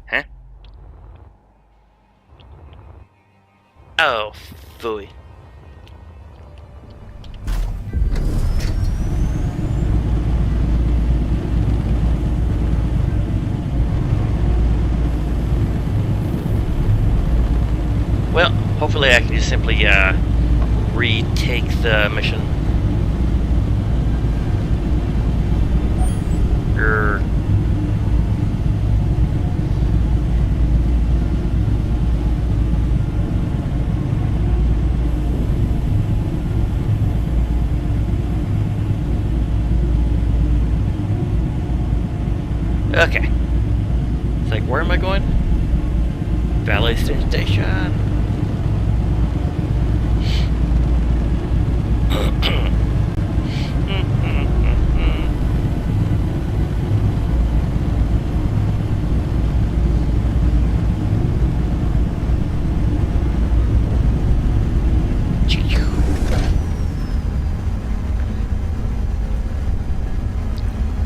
[SPEAKER 1] Huh? Oh, phooey. Well, hopefully I can just simply retake the mission. Okay. It's like, where am I going? Valet station.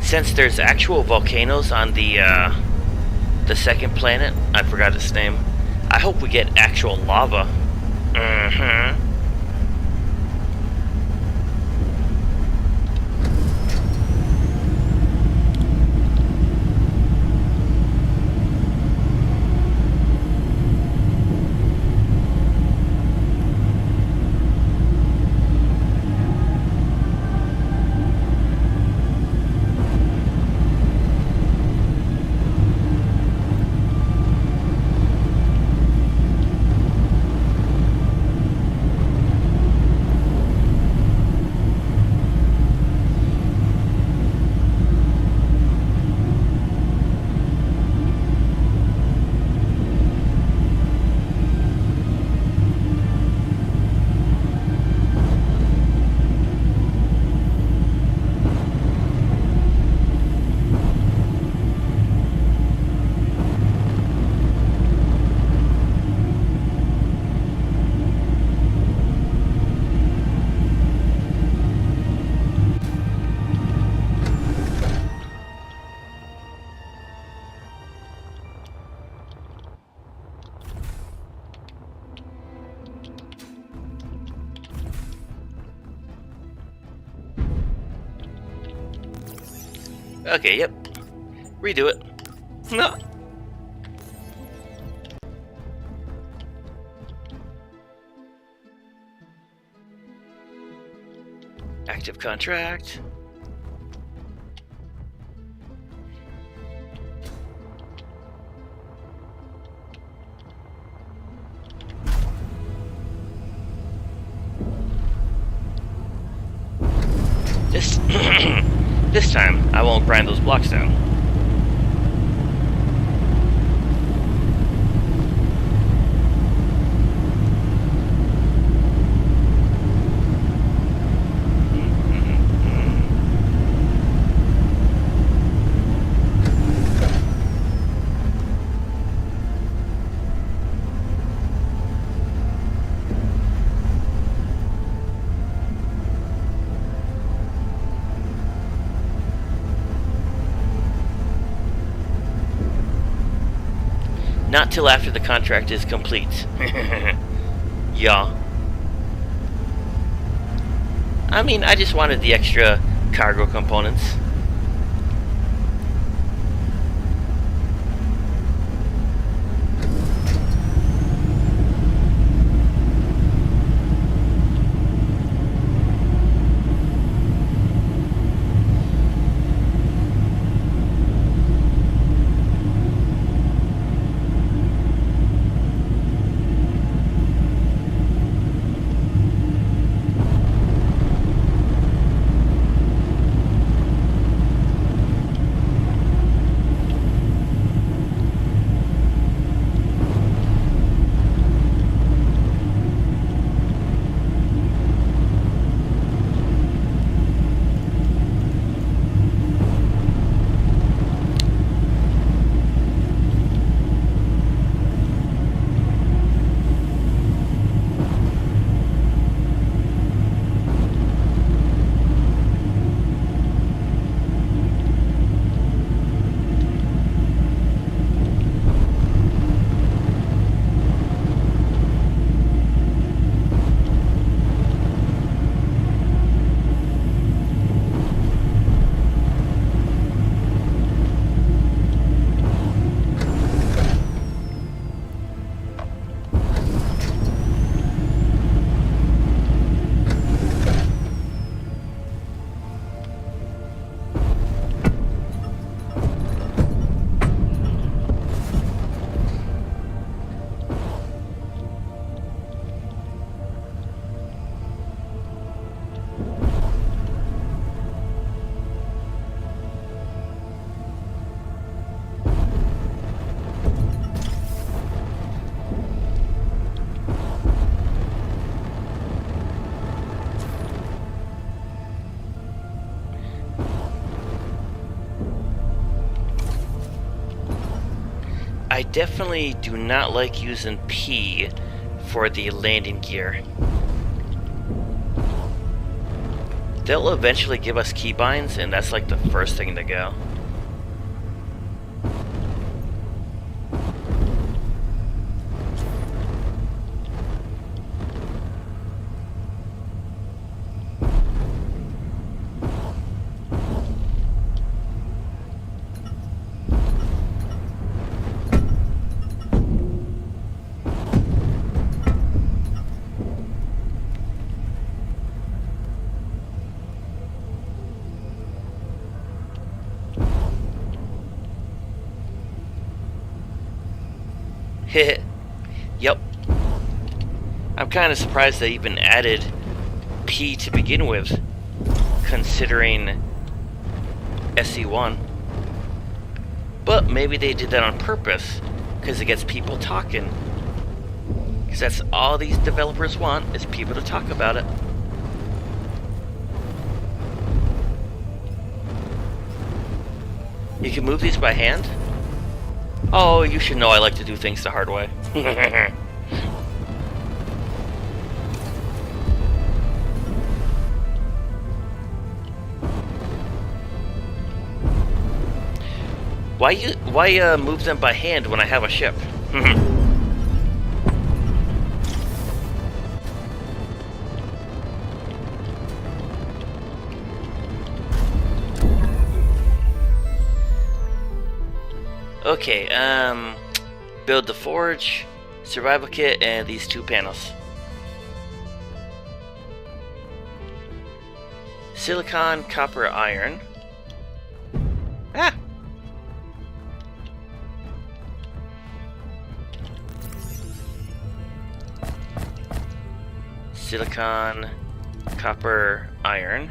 [SPEAKER 1] Since there's actual volcanoes on the second planet, I forgot its name. I hope we get actual lava. Okay, yep. Redo it. No. Active contract. This time, I won't grind those blocks down. Not till after the contract is complete. Yeah. I mean, I just wanted the extra cargo components. I definitely do not like using P for the landing gear. They'll eventually give us keybinds, and that's like the first thing to go. Yep. I'm kind of surprised they even added P to begin with, considering SE1. But maybe they did that on purpose, because it gets people talking. Because that's all these developers want, is people to talk about it. You can move these by hand? Oh, you should know I like to do things the hard way. Why move them by hand when I have a ship? Okay, build the forge, survival kit, and these 2 panels. Silicon, copper, iron. Ah! Silicon, copper, iron.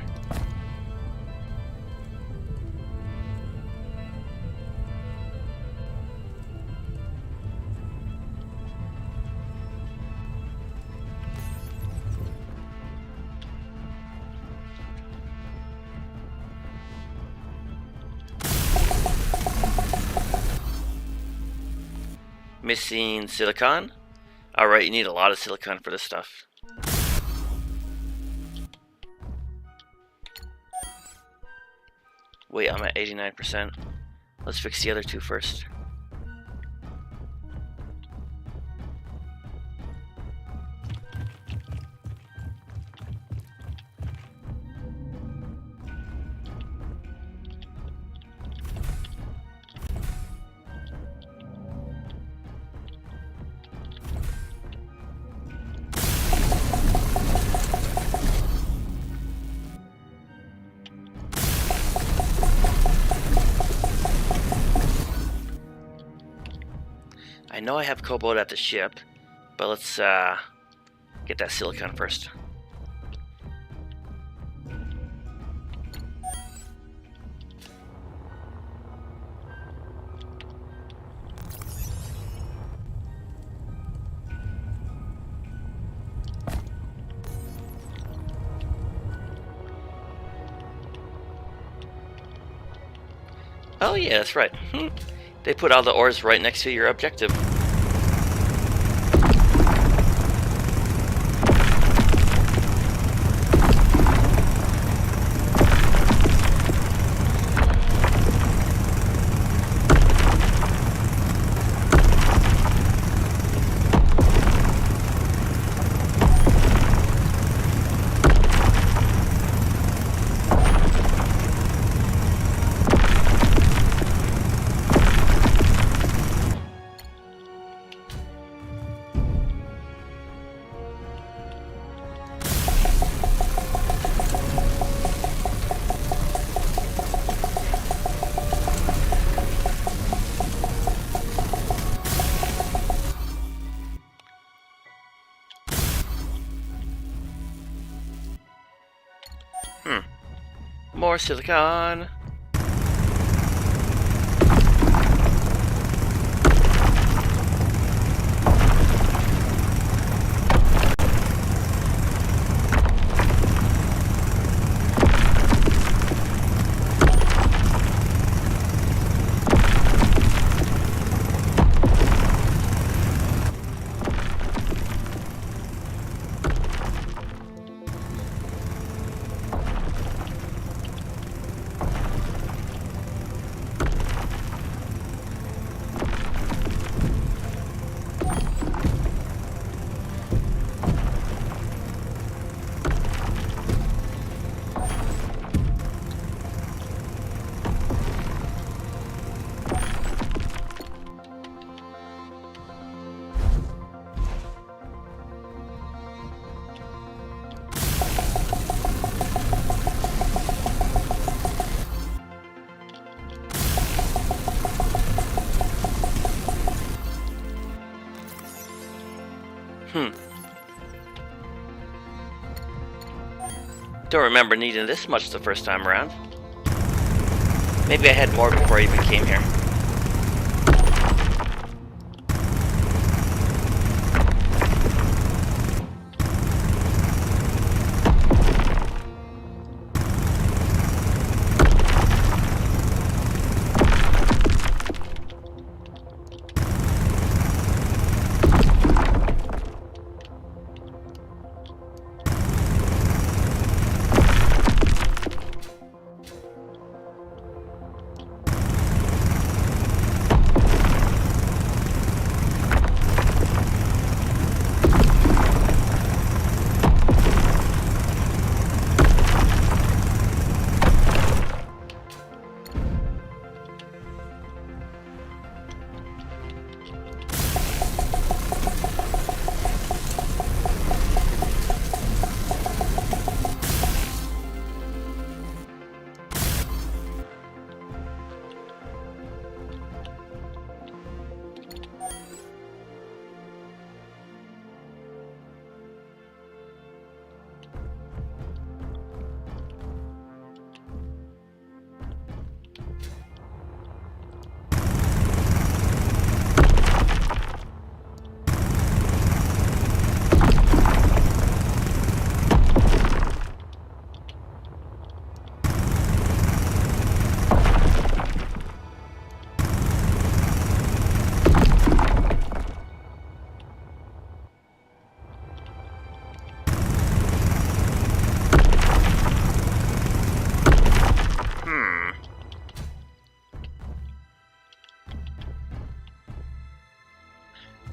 [SPEAKER 1] Missing silicon. Alright, you need a lot of silicon for this stuff. Wait, I'm at 89%. Let's fix the other 2 first. I know I have cobalt at the ship, but let's get that silicon first. Oh yeah, that's right. They put all the ores right next to your objective. More silicon. Hmm. Don't remember needing this much the first time around. Maybe I had more before I even came here.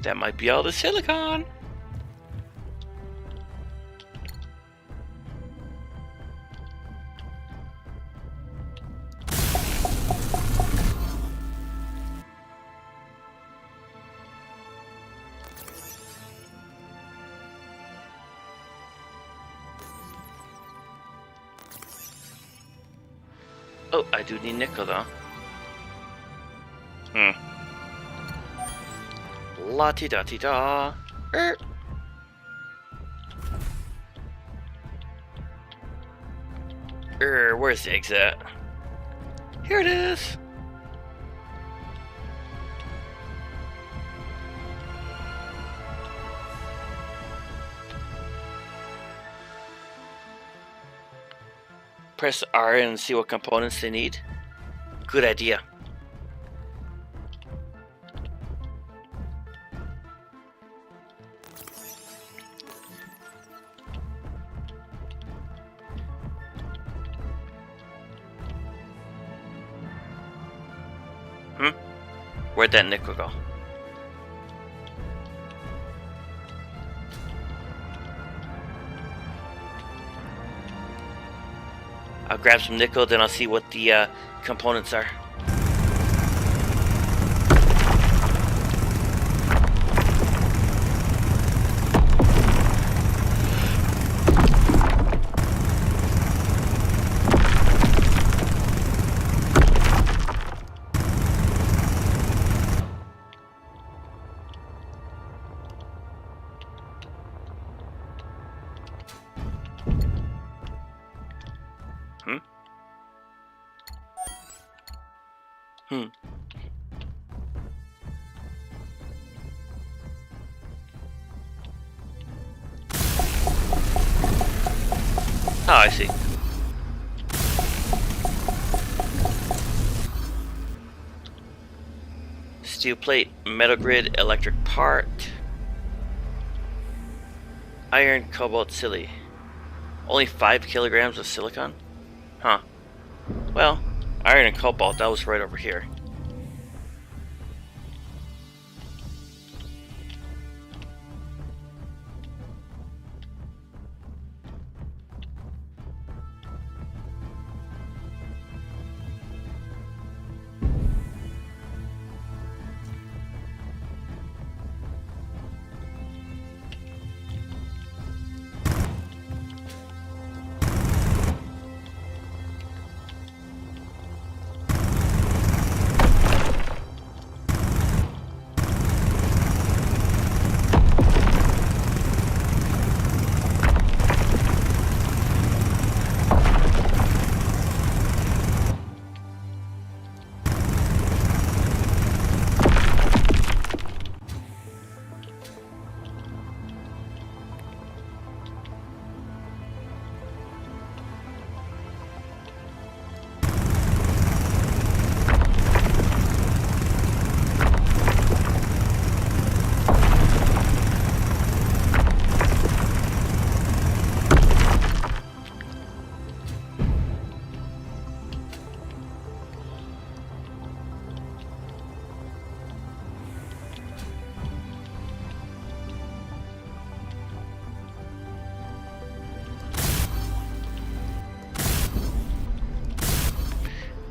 [SPEAKER 1] That might be all the silicon. Oh, I do need nickel though. La-ti-da-ti-da. Where's the eggs at? Here it is. Press R and see what components they need. Good idea. Where'd that nickel go? I'll grab some nickel, then I'll see what the components are. Oh, I see. Steel plate, metal grid, electric part. Iron, cobalt, silly. Only 5 kilograms of silicon? Huh. Well, iron and cobalt, that was right over here.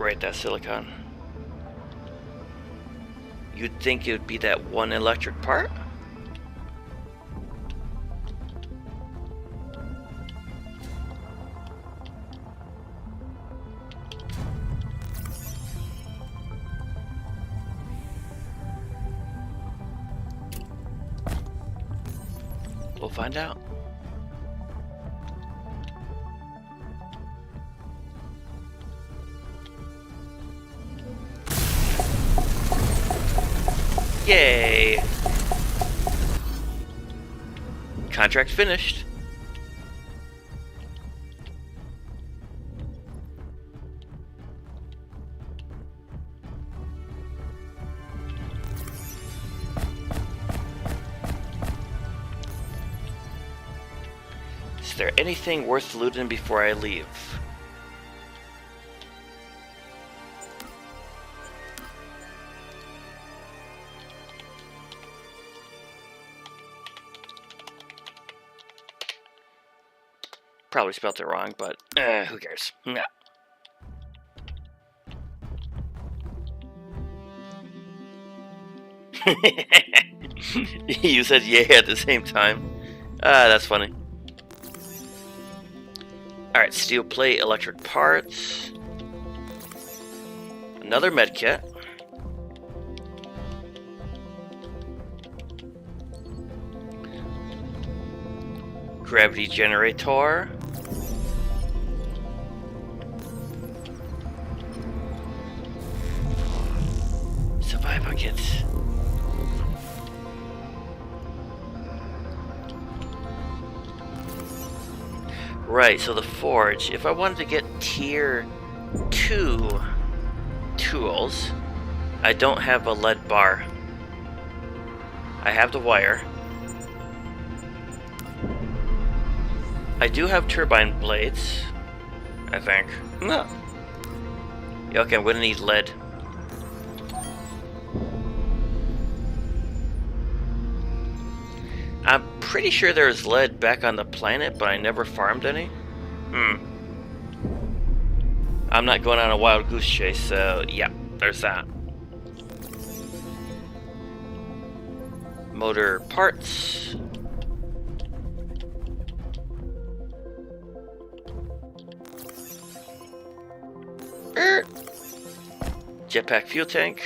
[SPEAKER 1] separate that silicon? You'd think it would be that one electric part? We'll find out. Yay! Contract finished. Is there anything worth looting before I leave? Probably spelled it wrong, but who cares? No. You said yay at the same time. That's funny. Alright, steel plate, electric parts. Another med kit. Gravity generator. Survival kits. Right, so the forge, if I wanted to get tier 2 tools, I don't have a lead bar. I have the wire. I do have turbine blades, I think. No. Yeah, okay, I'm gonna need lead. I'm pretty sure there's lead back on the planet, but I never farmed any. I'm not going on a wild goose chase, so yeah, there's that. Motor parts. Jetpack fuel tank.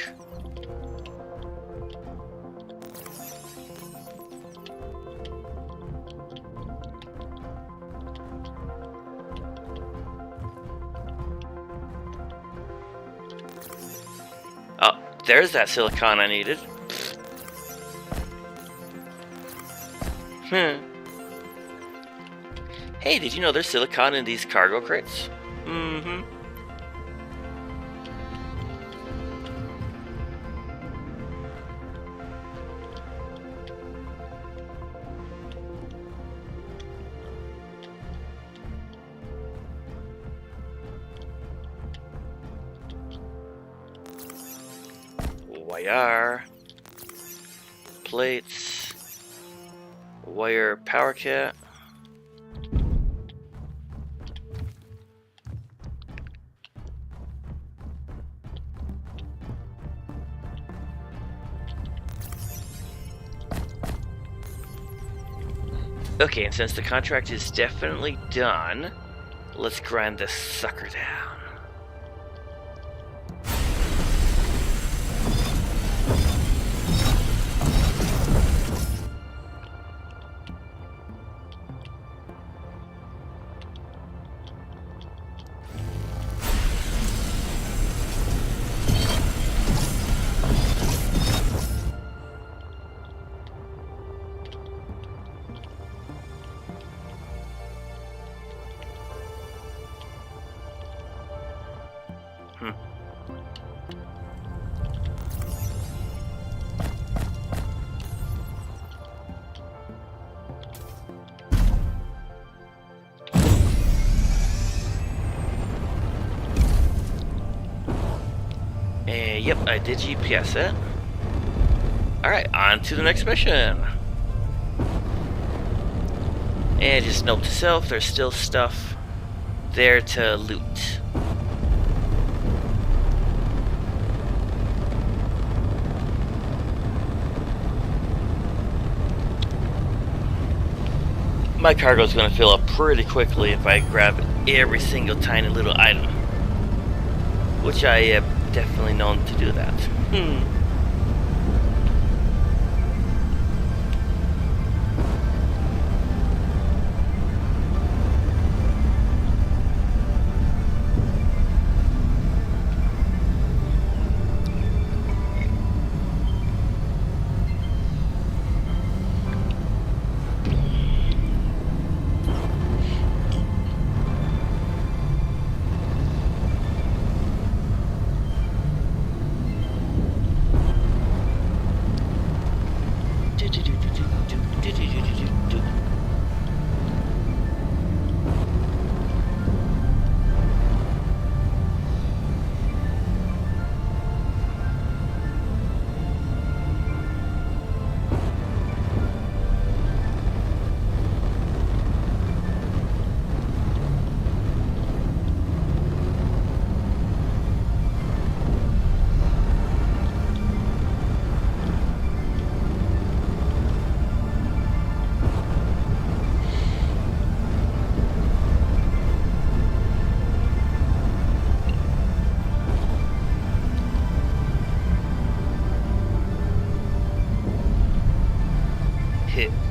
[SPEAKER 1] Oh, there's that silicon I needed. Hey, did you know there's silicon in these cargo crates? Wire, plates, wire power kit. Okay, and since the contract is definitely done, let's grind this sucker down. Yep, I did GPS it. Alright, on to the next mission. And just note to self, there's still stuff there to loot. My cargo is going to fill up pretty quickly if I grab every single tiny little item. Which I have definitely known to do that.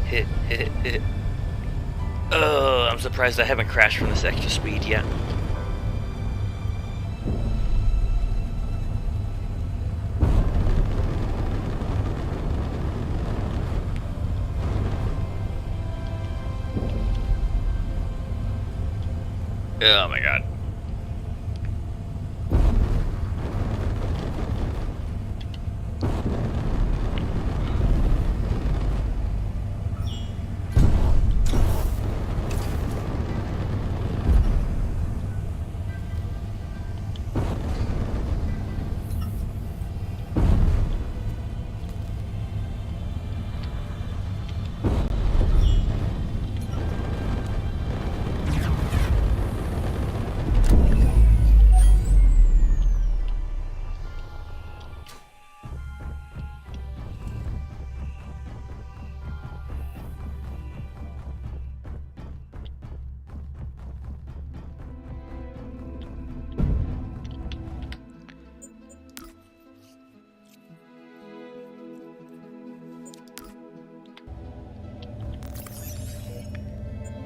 [SPEAKER 1] Hit. Oh, I'm surprised I haven't crashed from this extra speed yet. Oh my god.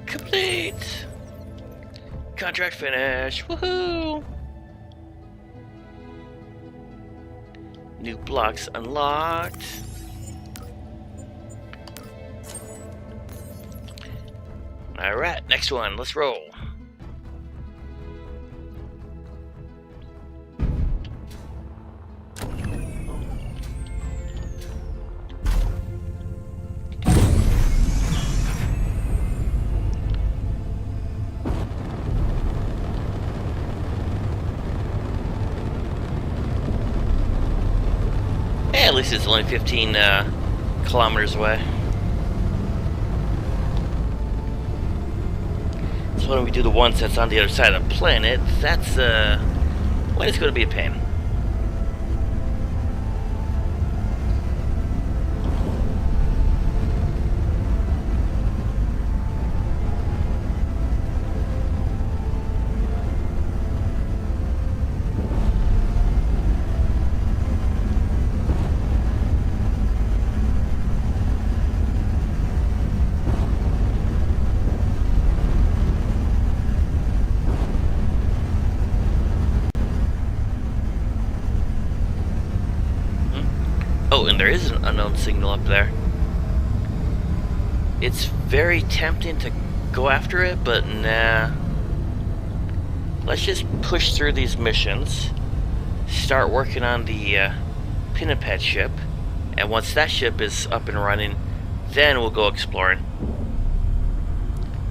[SPEAKER 1] Complete! Contract finished! Woohoo! New blocks unlocked. Alright, next one, let's roll. At least it's only 15 kilometers away. So when we do the ones that's on the other side of the planet, that's when it's going to be a pain. Oh, and there is an unknown signal up there. It's very tempting to go after it, but nah. Let's just push through these missions, start working on the Pinniped ship, and once that ship is up and running, then we'll go exploring.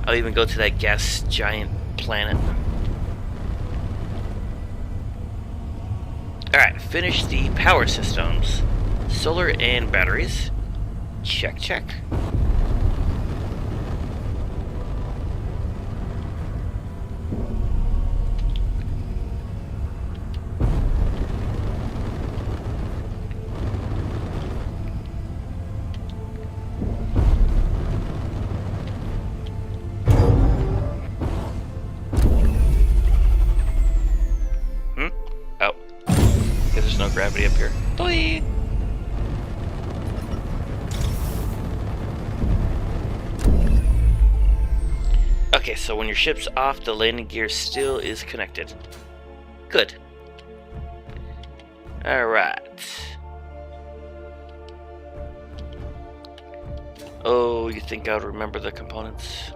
[SPEAKER 1] I'll even go to that gas giant planet. Alright, finish the power systems. Solar and batteries. Check, check. up here. Doi! Okay, so when your ship's off, the landing gear still is connected. Good. Alright. Oh, you think I would remember the components?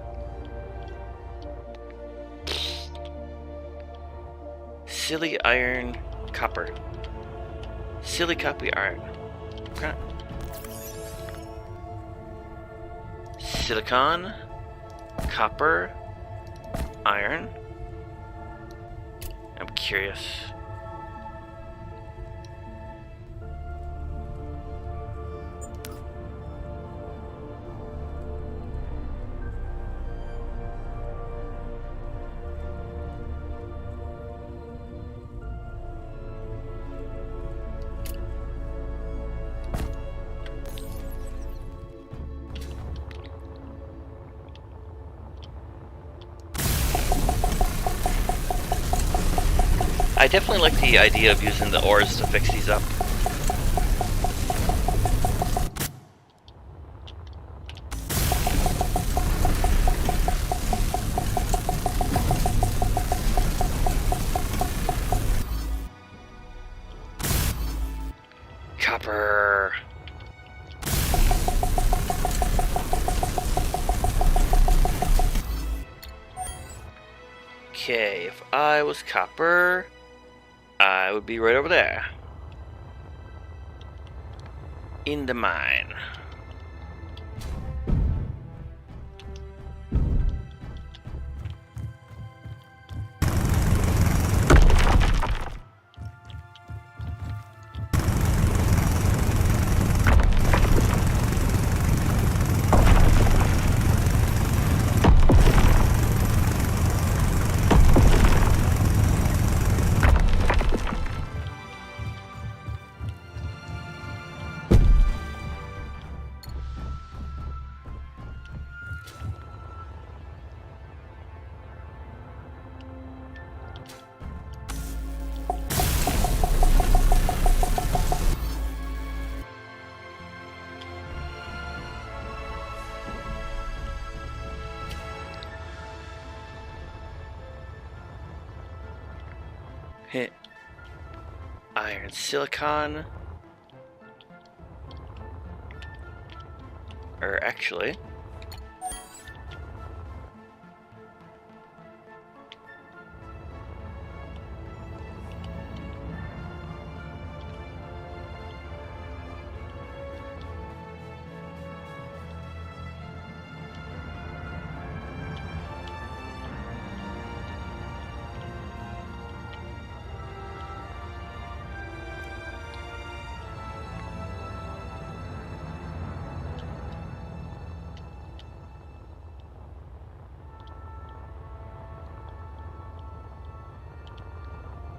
[SPEAKER 1] Silly iron, copper. Silly copy iron. Okay. Silicon, copper, iron. I'm curious. I definitely like the idea of using the ores to fix these up. Copper. Okay, if I was copper, I would be right over there. In the mine. Hit iron silicon. Or actually,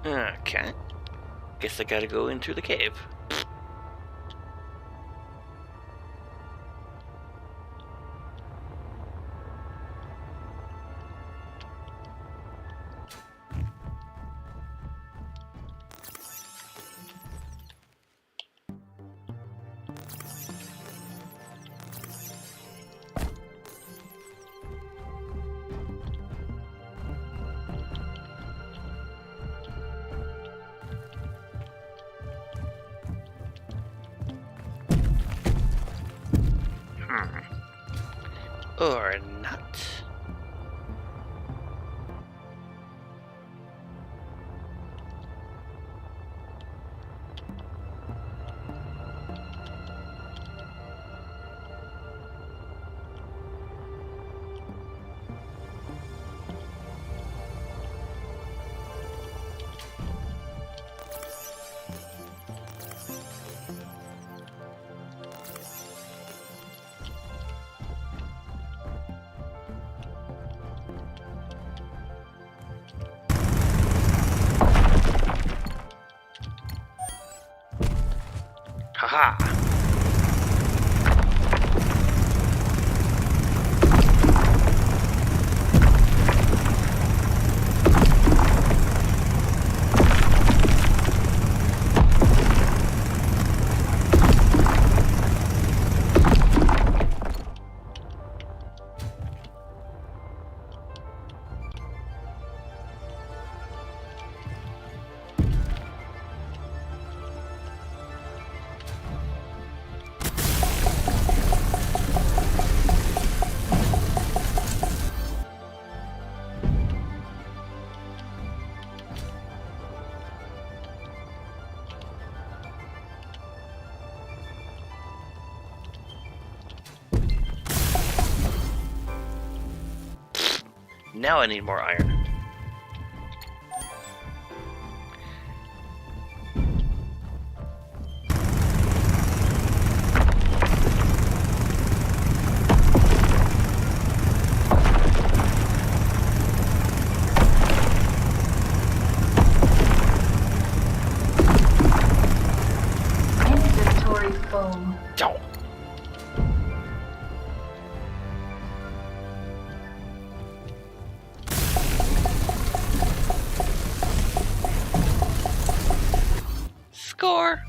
[SPEAKER 1] okay. Guess I gotta go in through the cave. Or not. Now I need more iron.
[SPEAKER 4] Inventory full.
[SPEAKER 1] Don't. Score.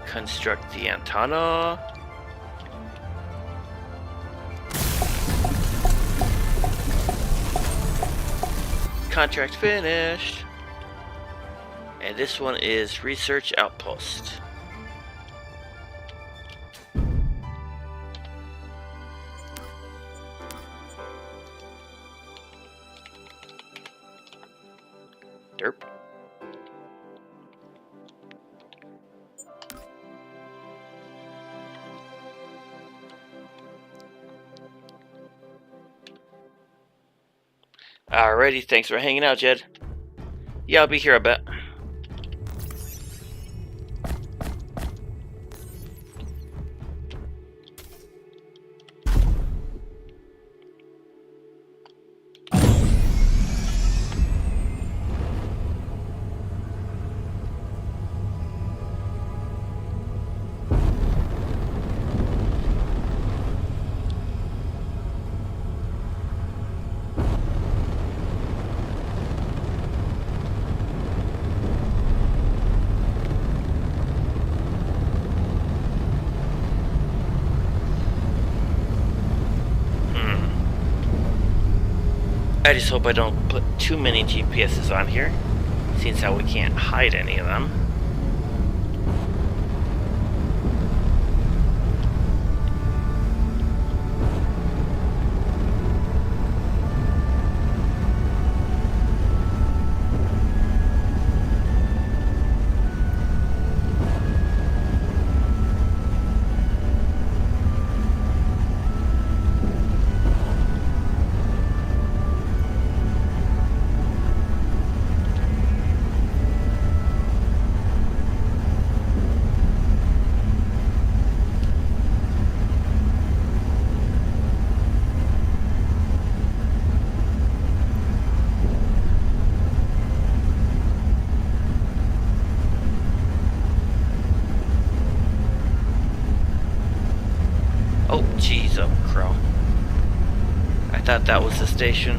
[SPEAKER 1] Construct the antenna. Contract finished. And this one is research outpost. Derp. Alrighty, thanks for hanging out, Jed. Yeah, I'll be here, I bet. I just hope I don't put too many GPSs on here, since how we can't hide any of them. Oh, jeez, oh, crow. I thought that was the station.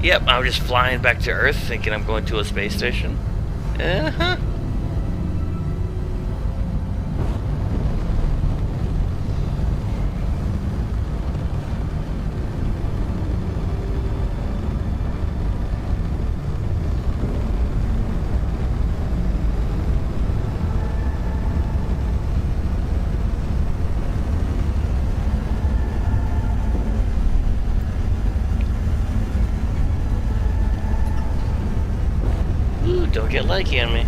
[SPEAKER 1] Yep, I'm just flying back to Earth thinking I'm going to a space station. Uh-huh. Don't get likey on me.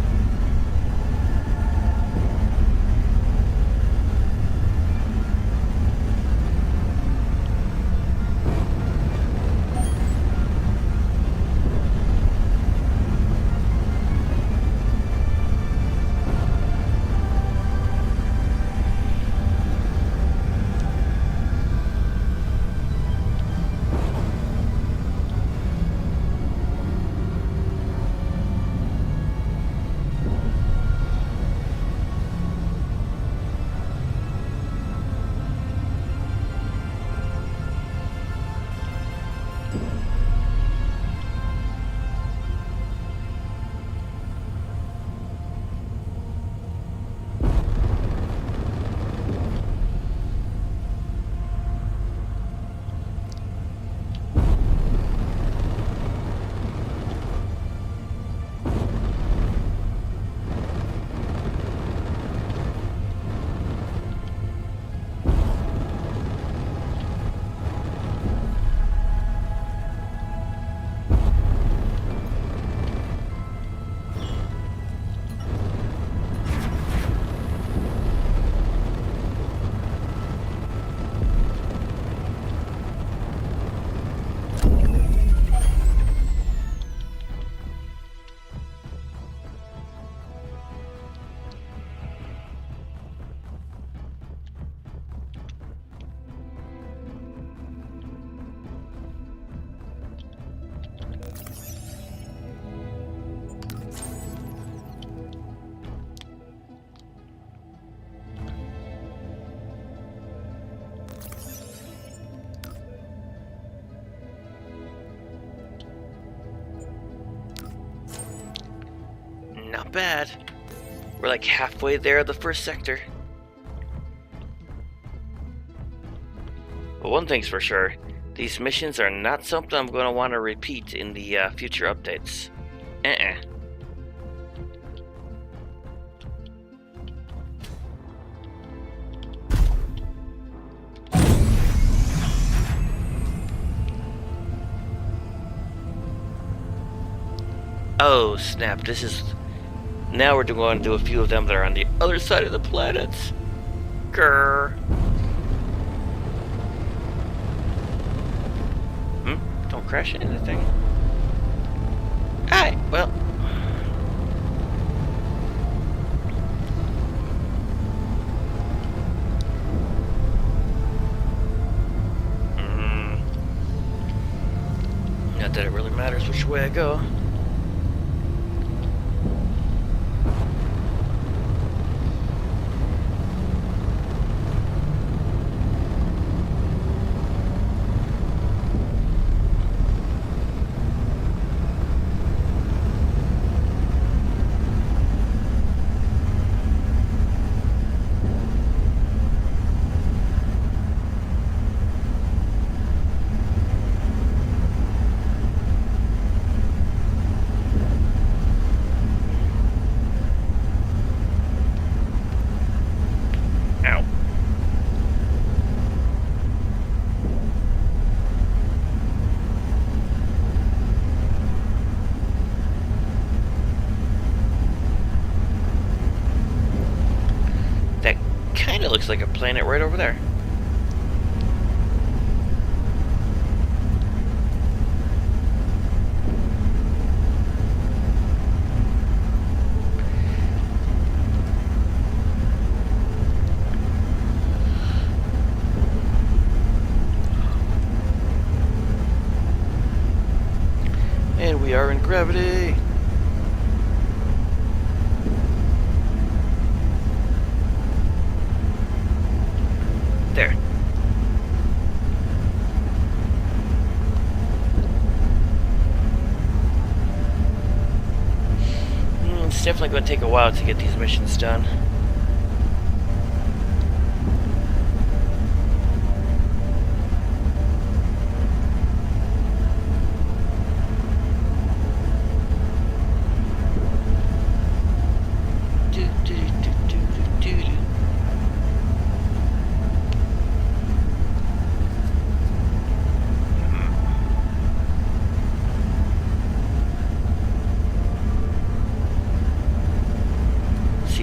[SPEAKER 1] not bad. We're like halfway there of the first sector. But one thing's for sure, these missions are not something I'm going to want to repeat in the future updates. Oh snap, this is... Now we're going to do a few of them that are on the other side of the planet. Grrr. Don't crash into anything. Alright, well. Not that it really matters which way I go. Looks like a planet right over there. And we are in gravity. There. It's definitely going to take a while to get these missions done.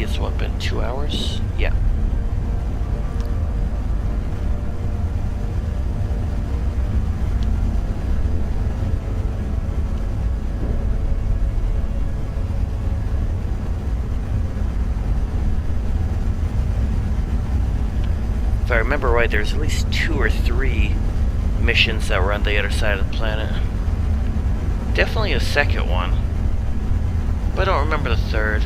[SPEAKER 1] It's what, been 2 hours? Yeah. If I remember right, there's at least 2 or 3 missions that were on the other side of the planet. Definitely a second one, but I don't remember the third.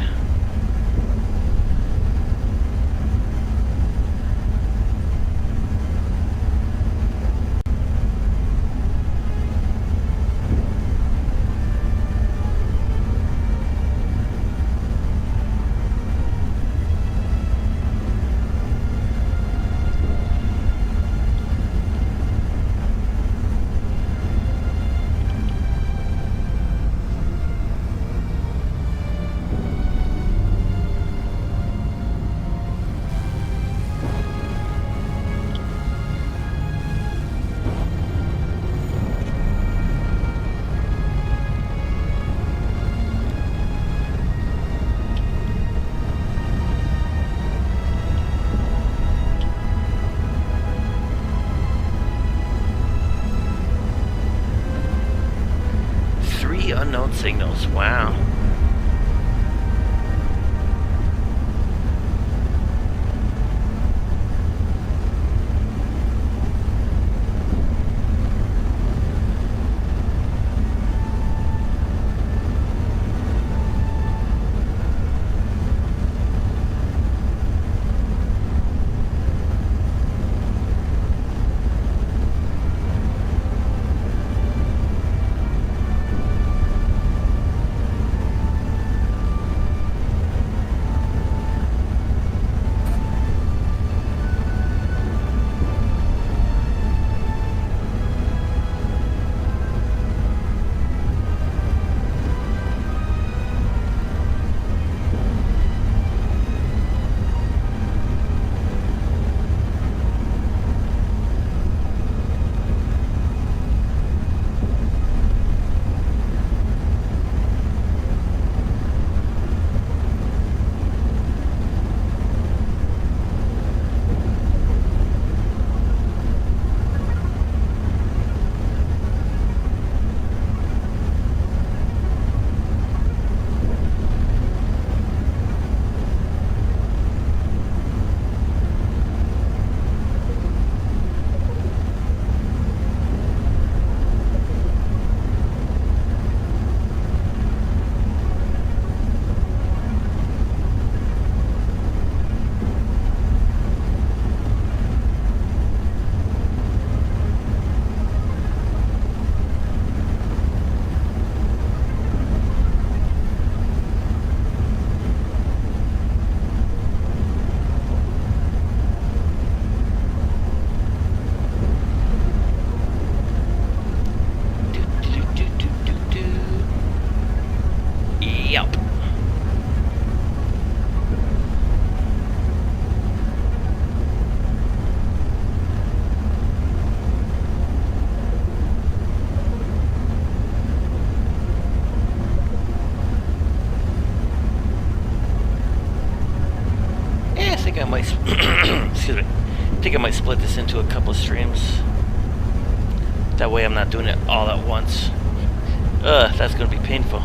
[SPEAKER 1] Unknown signals, wow. That way I'm not doing it all at once. Ugh, that's gonna be painful.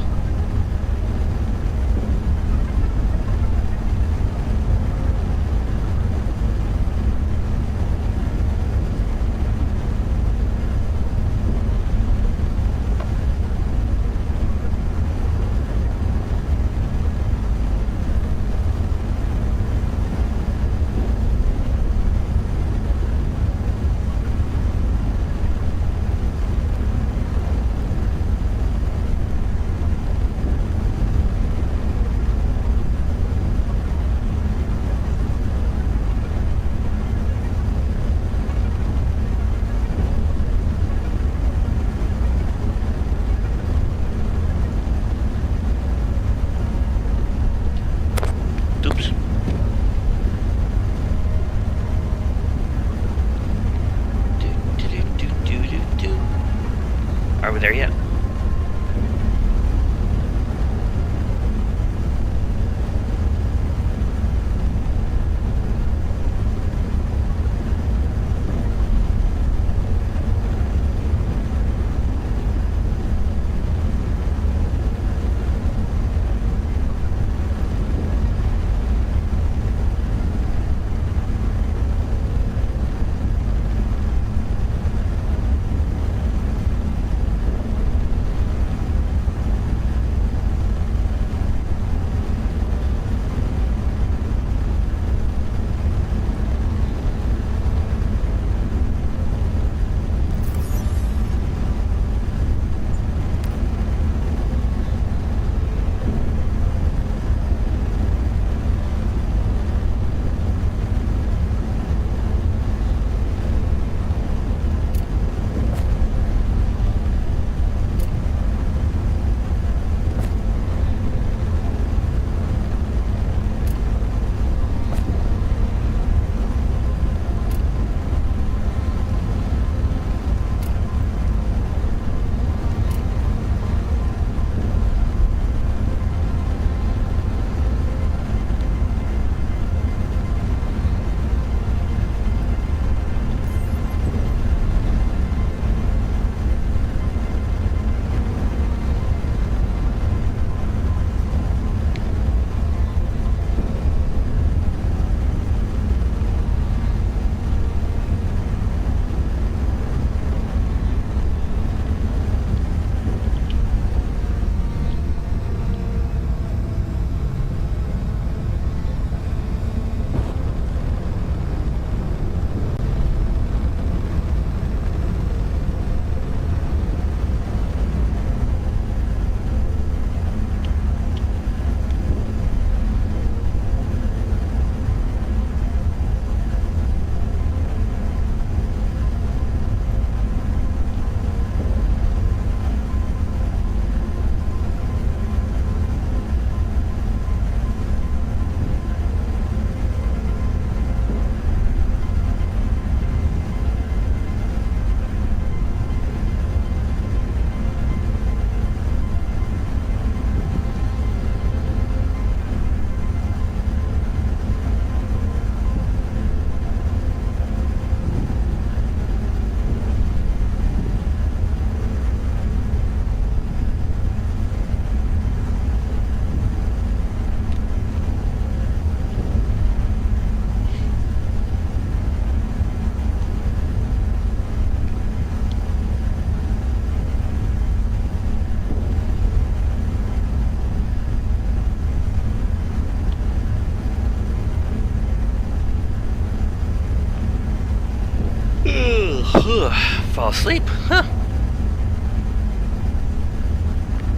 [SPEAKER 1] Oops. Are we there yet? Fall asleep, huh?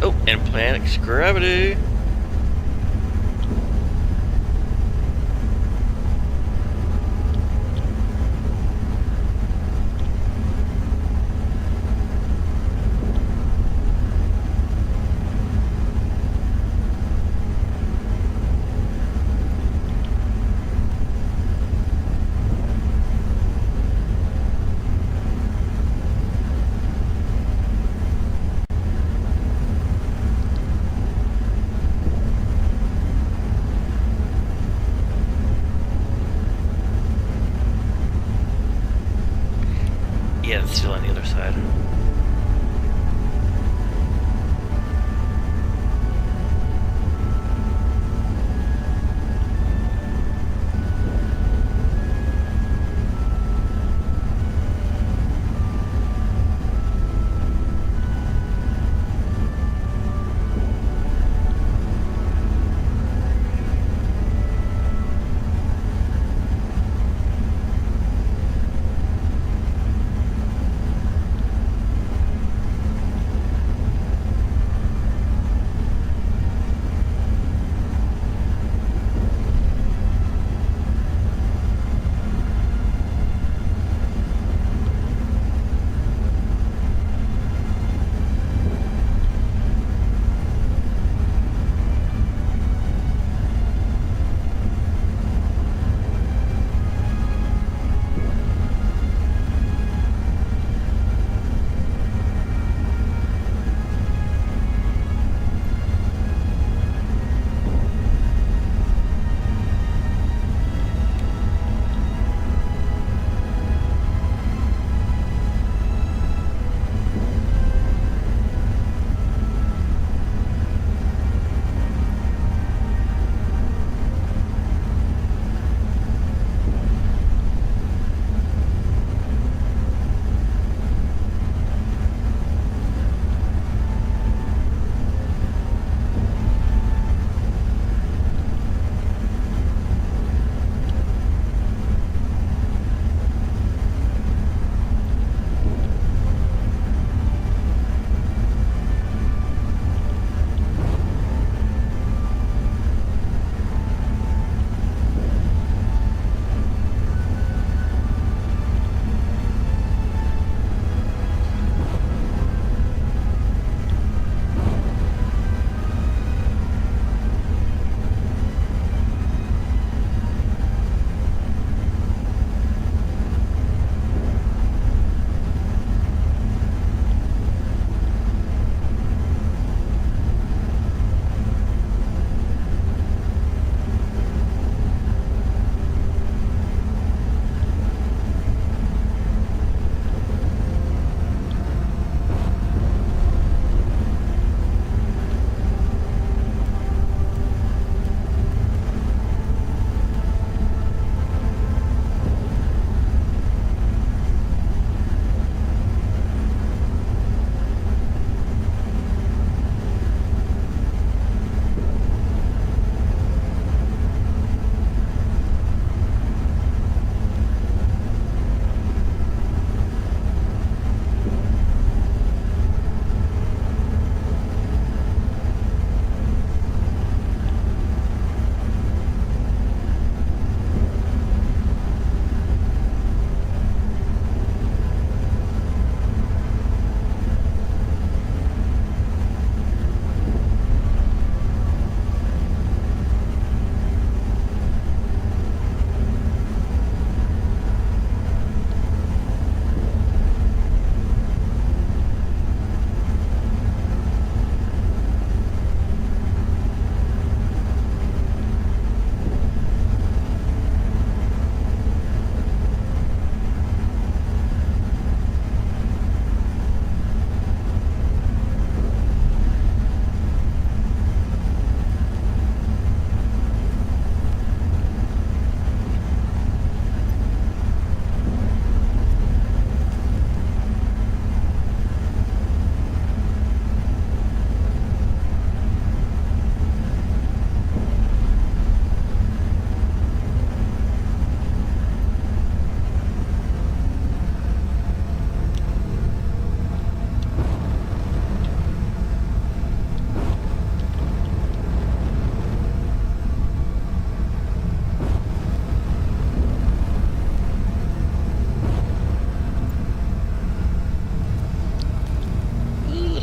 [SPEAKER 1] Oh, and planet's gravity. Yeah, it's still on the other side.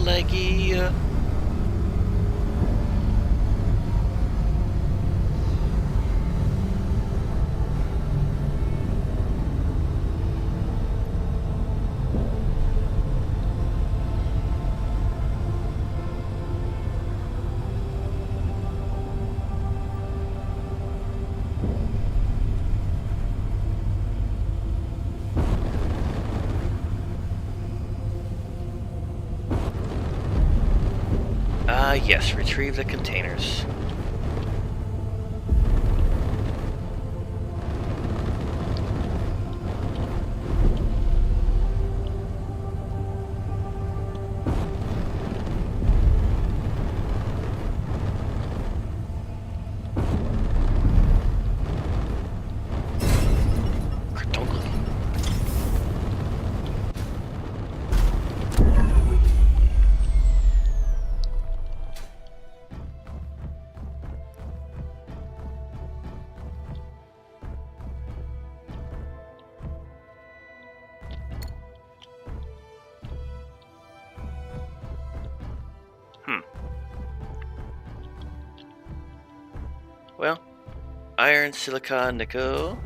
[SPEAKER 1] Leggy. Yes, retrieve the containers. Well, iron, silicon, nickel.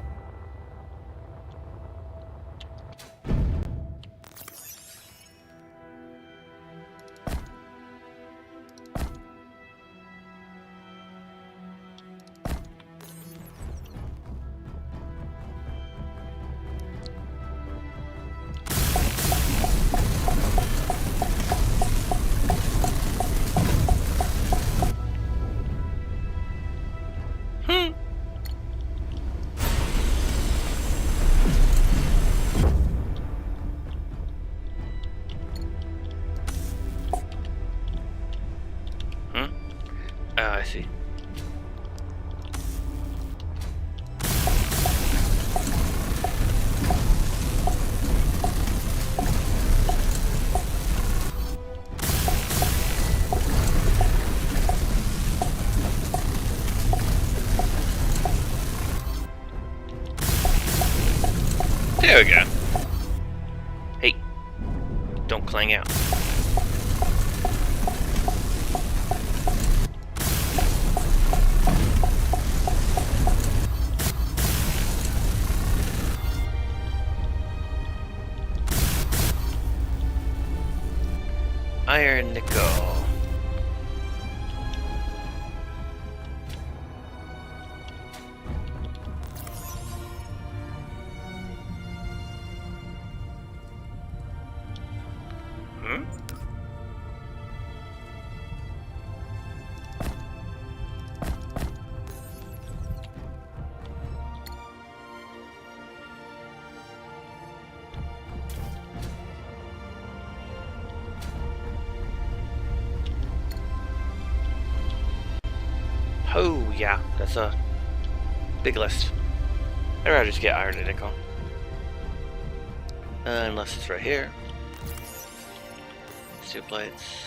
[SPEAKER 1] I see. There we go. Hey, don't clang out. Iron, nickel. Oh, yeah, that's a big list. I'd rather just get iron and nickel. Unless it's right here. Steel plates.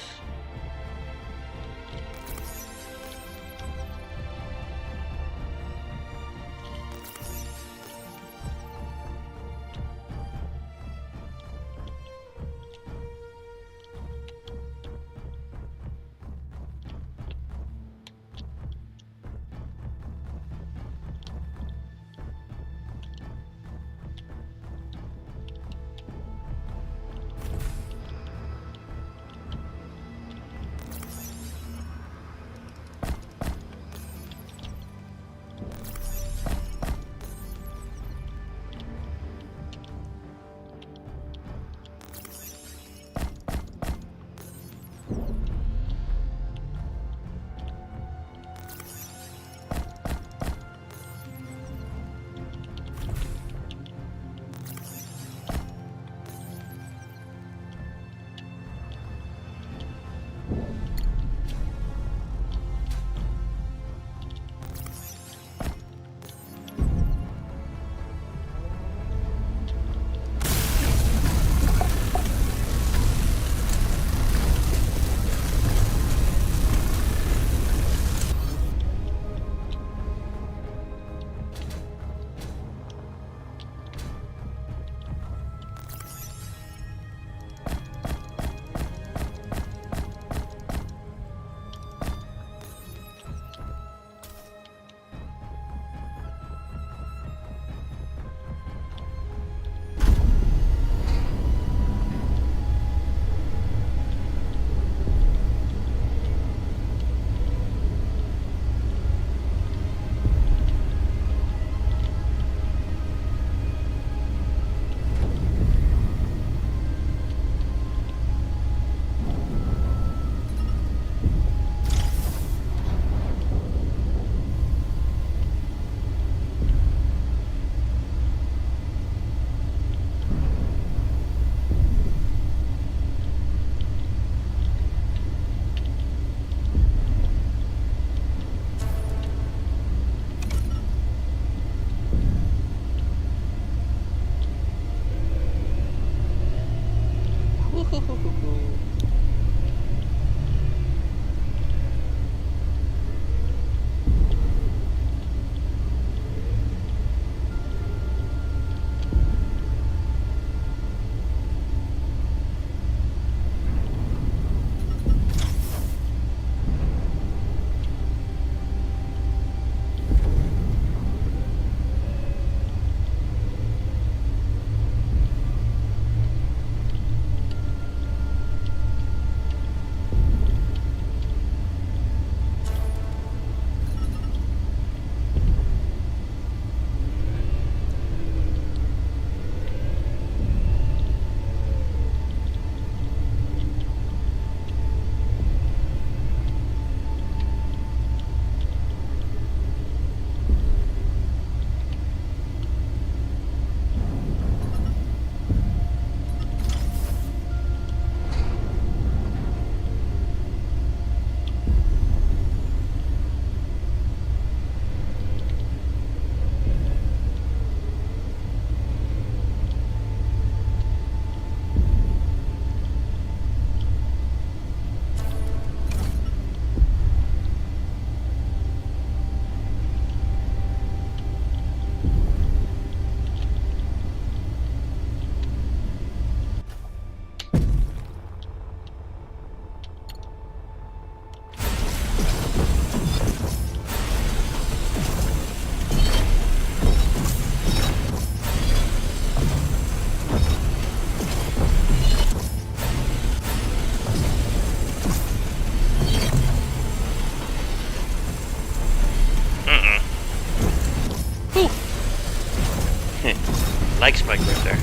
[SPEAKER 1] Like spike right there.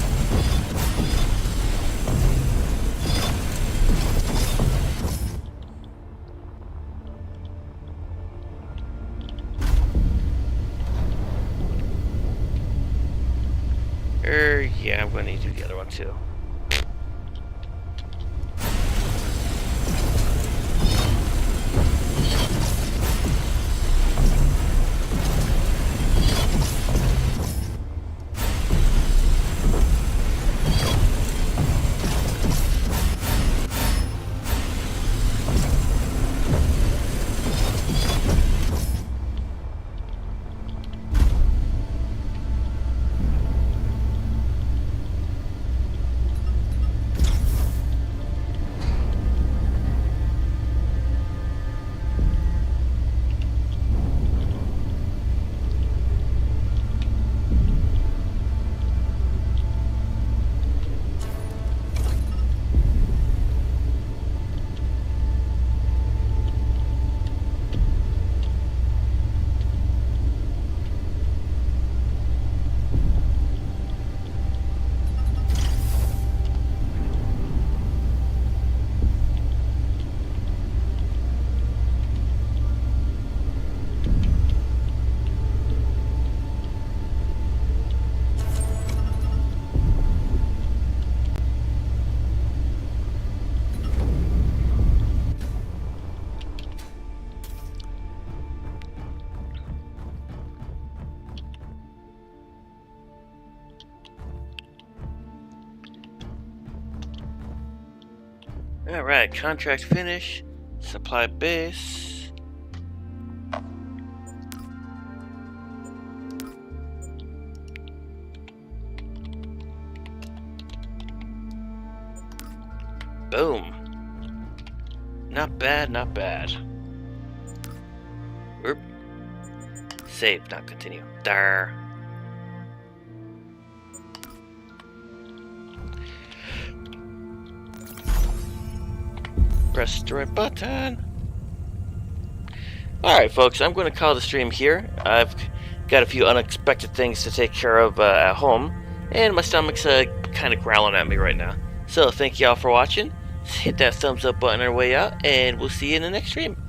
[SPEAKER 1] Yeah, I'm gonna need to do the other one too. Alright, contract finish. Supply base. Boom. Not bad, not bad. Oop. Save, not continue. Dar. Press the right button. Alright folks, I'm going to call the stream here. I've got a few unexpected things to take care of at home, and my stomach's kind of growling at me right now. So thank you all for watching. Hit that thumbs up button on our way out, and we'll see you in the next stream.